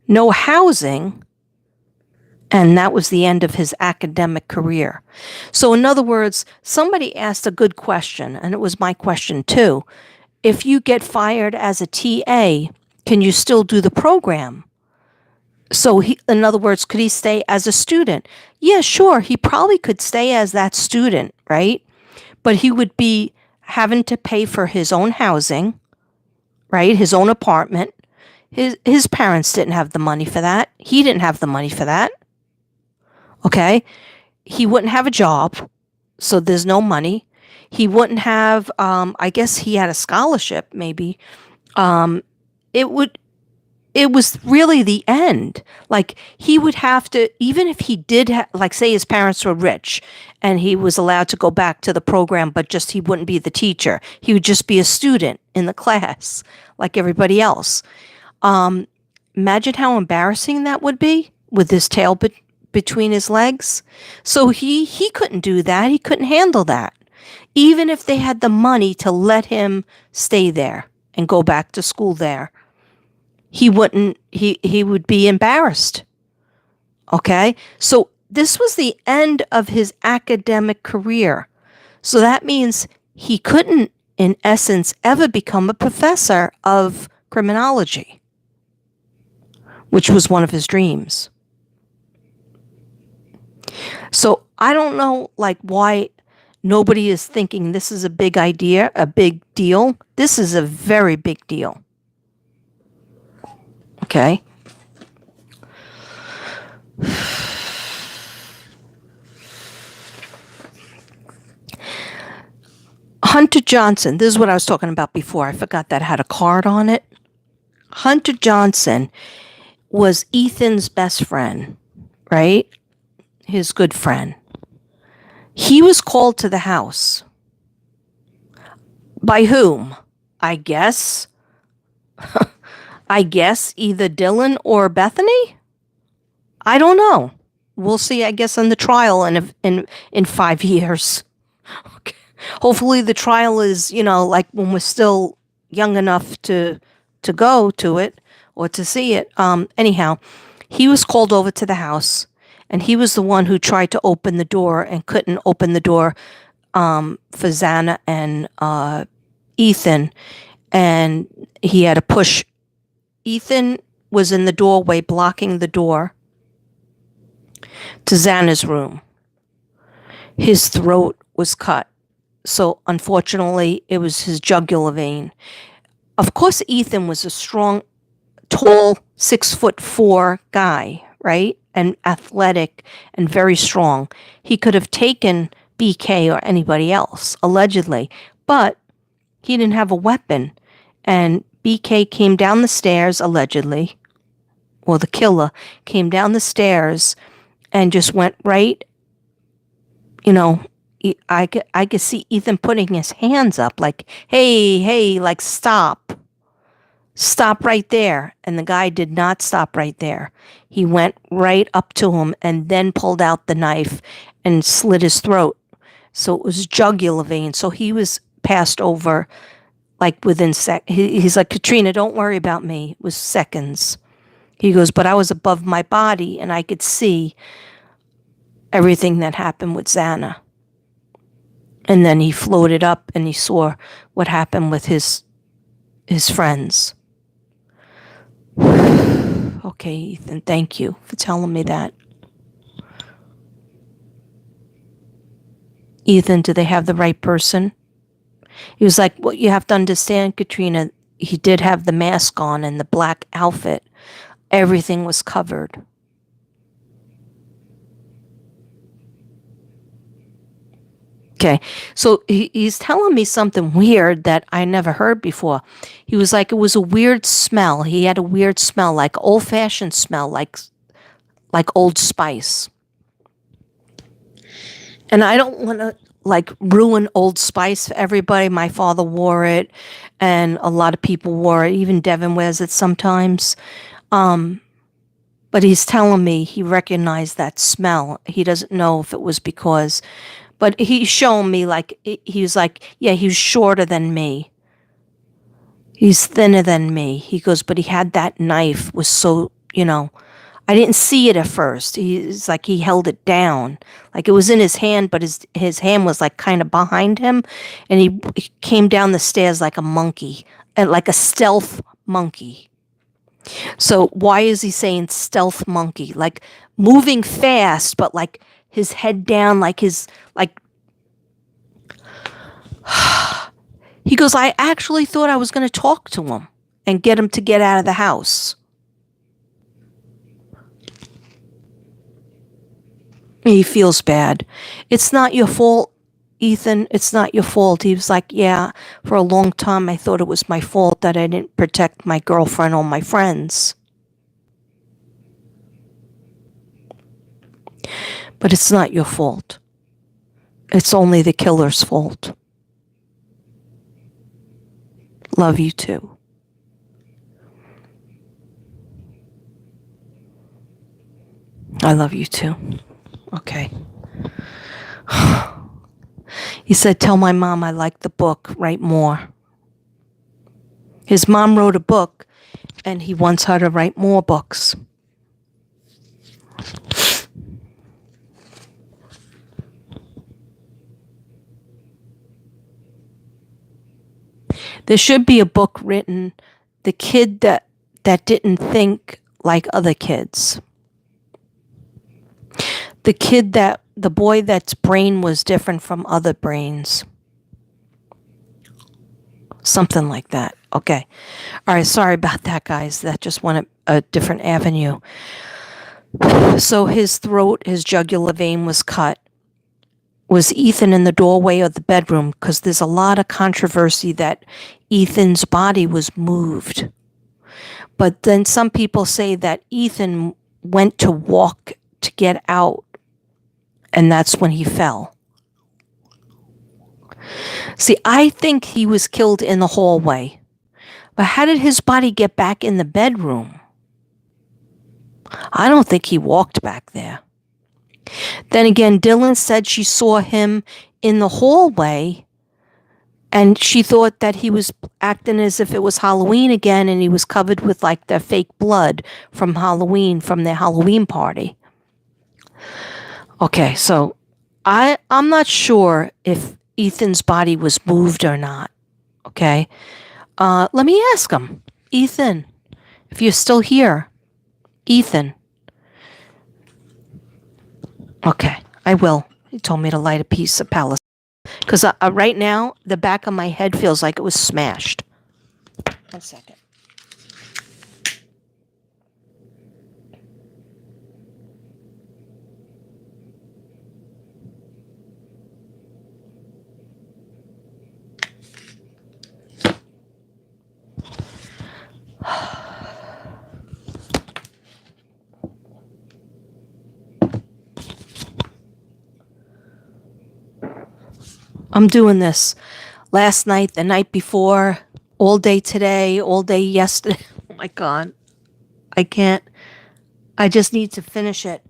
no housing, and that was the end of his academic career. So in other words, somebody asked a good question, and it was my question too. If you get fired as a TA, can you still do the program? So in other words, could he stay as a student? Yeah, sure. He probably could stay as that student, right? But he would be having to pay for his own housing, right? His own apartment. His parents didn't have the money for that. He didn't have the money for that. Okay? He wouldn't have a job, so there's no money. He wouldn't have, I guess he had a scholarship, maybe. It was really the end. Like, he would have to, even if he did, like, say his parents were rich and he was allowed to go back to the program, but just he wouldn't be the teacher. He would just be a student in the class, like everybody else. Imagine how embarrassing that would be with his tail between his legs. So he couldn't do that. He couldn't handle that. Even if they had the money to let him stay there and go back to school there, he wouldn't, he would be embarrassed. Okay? So this was the end of his academic career. So that means he couldn't, in essence, ever become a professor of criminology, which was one of his dreams. So I don't know, like, why nobody is thinking this is a big idea, a big deal. This is a very big deal. Okay? Hunter Johnson, this is what I was talking about before. I forgot that had a card on it. Hunter Johnson was Ethan's best friend, right? His good friend. He was called to the house. By whom? I guess either Dylan or Bethany? I don't know. We'll see, I guess, in the trial in 5 years. Okay. Hopefully the trial is, like when we're still young enough to go to it or to see it. Anyhow, he was called over to the house, and he was the one who tried to open the door and couldn't open the door for Xana and Ethan, and he had to push. Ethan was in the doorway blocking the door to Xana's room. His throat was cut, so unfortunately it was his jugular vein. Of course, Ethan was a strong, tall, 6'4" guy, right? And athletic and very strong. He could have taken BK or anybody else, allegedly, but he didn't have a weapon. And BK came down the stairs, allegedly, or the killer came down the stairs and just went right, I could see Ethan putting his hands up like, hey, like, stop right there. And the guy did not stop right there. He went right up to him and then pulled out the knife and slit his throat. So it was jugular vein. So he was passed over like within he's like, Katrina, don't worry about me. It was seconds. He goes, but I was above my body and I could see everything that happened with Xana. And then he floated up and he saw what happened with his friends. Okay, Ethan, thank you for telling me that. Ethan, do they have the right person? He was like, well, you have to understand, Katrina, he did have the mask on and the black outfit. Everything was covered. Okay, so he's telling me something weird that I never heard before. He was like, it was a weird smell. He had a weird smell, like old-fashioned smell, like Old Spice. And I don't want to like ruin Old Spice for everybody. My father wore it, and a lot of people wore it. Even Devin wears it sometimes. But he's telling me he recognized that smell. He doesn't know if it was because... But he's showing me, like, he was like, yeah, he was shorter than me. He's thinner than me. He goes, but he had that knife, was so, I didn't see it at first. He's like, he held it down. Like, it was in his hand, but his hand was, like, kind of behind him. And he came down the stairs like a monkey, like a stealth monkey. So why is he saying stealth monkey? Like, moving fast, but, like, his head down, like his, like, he goes, I actually thought I was going to talk to him and get him to get out of the house. He feels bad. It's not your fault, Ethan. It's not your fault. He was like, yeah, for a long time I thought it was my fault that I didn't protect my girlfriend or my friends. But it's not your fault. It's only the killer's fault. Love you too. I love you too. Okay. He said, tell my mom I like the book, write more. His mom wrote a book, and he wants her to write more books. There should be a book written, The Kid That Didn't Think Like Other Kids. The boy that's brain was different from other brains. Something like that. Okay. All right, sorry about that, guys. That just went a different avenue. So his throat, his jugular vein was cut. Was Ethan in the doorway of the bedroom? Because there's a lot of controversy that Ethan's body was moved. But then some people say that Ethan went to walk to get out, and that's when he fell. See, I think he was killed in the hallway. But how did his body get back in the bedroom? I don't think he walked back there. Then again, Dylan said she saw him in the hallway And she thought that he was acting as if it was Halloween again, and he was covered with like the fake blood from Halloween, from their Halloween party. Okay, so I'm not sure if Ethan's body was moved or not. Okay, let me ask him. Ethan, if you're still here, Ethan. Okay, I will. He told me to light a piece of Palace. Because right now, the back of my head feels like it was smashed. 1 second. I'm doing this last night, the night before, all day today, all day yesterday. Oh my God. I can't. I just need to finish it.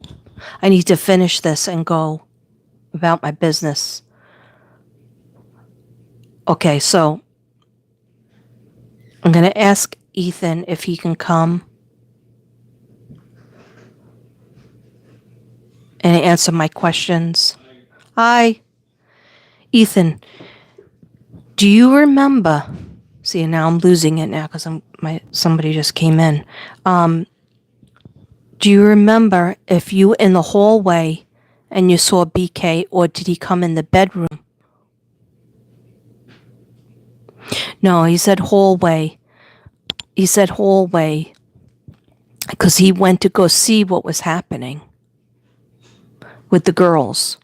I need to finish this and go about my business. Okay, so I'm going to ask Ethan if he can come and answer my questions. Hi. Ethan, do you remember? See, now I'm losing it now because somebody just came in. Do you remember if you in the hallway and you saw BK, or did he come in the bedroom? No, he said hallway. He said hallway because he went to go see what was happening with the girls.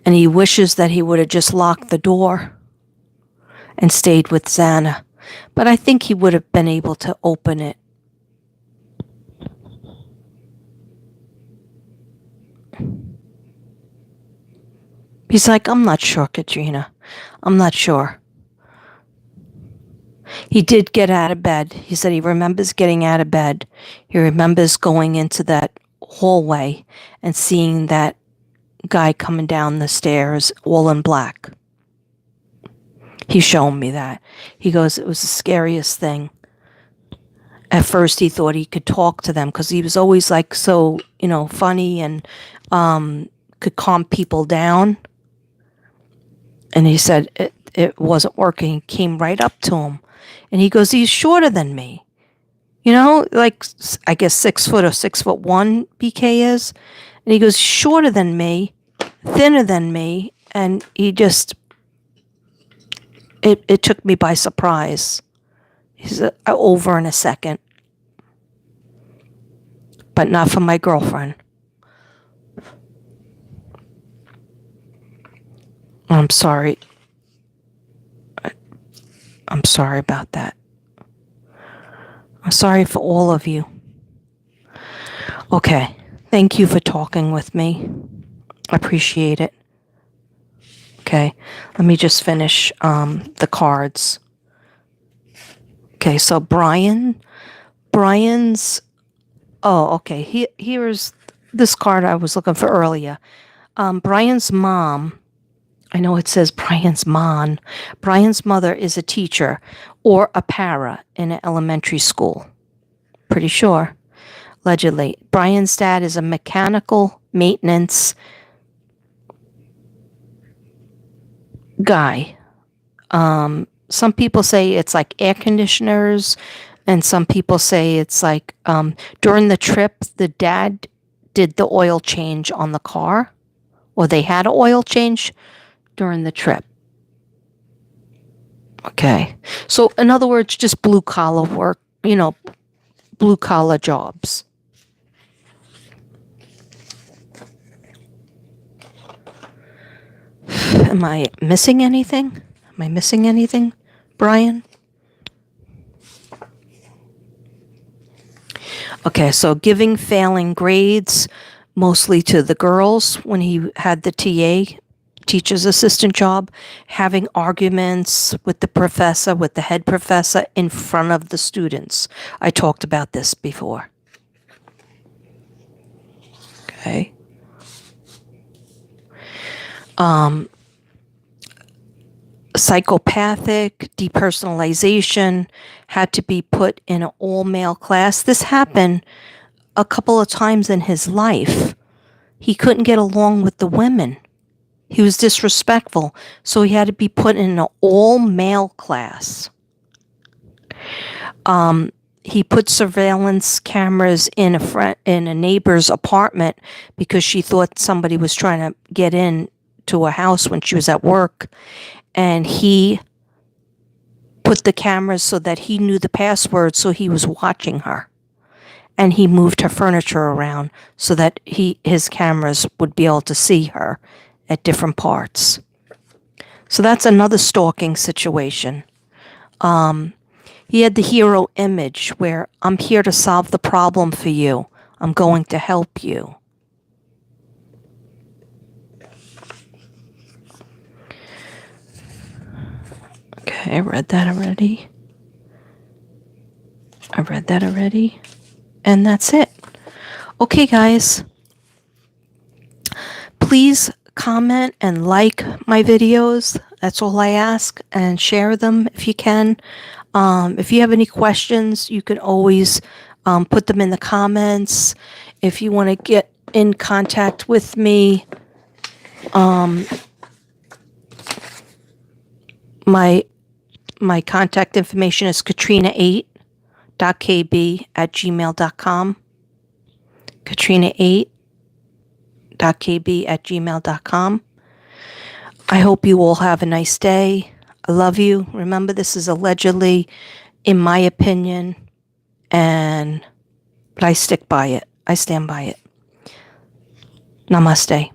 And he wishes that he would have just locked the door and stayed with Xana. But I think he would have been able to open it. He's like, I'm not sure, Katrina. I'm not sure. He did get out of bed. He said he remembers getting out of bed. He remembers going into that hallway and seeing that guy coming down the stairs all in black. He showed me that. He goes, it was the scariest thing. At first he thought he could talk to them because he was always like so, funny and could calm people down. And he said it wasn't working. He came right up to him. And he goes, he's shorter than me. Like I guess 6 foot or 6'1" BK is. And he goes, shorter than me, thinner than me. And he just, it took me by surprise. He's over in a second. But not for my girlfriend. I'm sorry. I'm sorry about that. I'm sorry for all of you. Okay. Thank you for talking with me. I appreciate it. Okay. Let me just finish the cards. Okay. So Bryan's. Oh, okay. Here's this card I was looking for earlier. Bryan's mom. I know it says Bryan's mom. Bryan's mother is a teacher or a para in an elementary school. Pretty sure. Allegedly. Bryan's dad is a mechanical maintenance guy. Some people say it's like air conditioners, and some people say it's like during the trip, the dad did the oil change on the car, or they had an oil change during the trip. Okay. So in other words, just blue collar work, blue collar jobs. Am I missing anything? Am I missing anything, Bryan? Okay, so giving failing grades, mostly to the girls when he had the TA, teacher's assistant job, having arguments with the professor, with the head professor in front of the students. I talked about this before. Okay. Psychopathic depersonalization, had to be put in an all-male class. This happened a couple of times in his life. He couldn't get along with the women. He was disrespectful, so he had to be put in an all-male class. He put surveillance cameras in a neighbor's apartment because she thought somebody was trying to get in to a house when she was at work, and he put the cameras so that he knew the password, so he was watching her. And he moved her furniture around so that his cameras would be able to see her at different parts. So that's another stalking situation. He had the hero image where I'm here to solve the problem for you. I'm going to help you. Okay, I read that already. And that's it. Okay, guys. Please comment and like my videos. That's all I ask. And share them if you can. If you have any questions, you can always put them in the comments. If you want to get in contact with me, my contact information is katrina8.kb@gmail.com. katrina8.kb@gmail.com. I hope you all have a nice day. I love you. Remember, this is allegedly, in my opinion, but I stick by it. I stand by it. Namaste.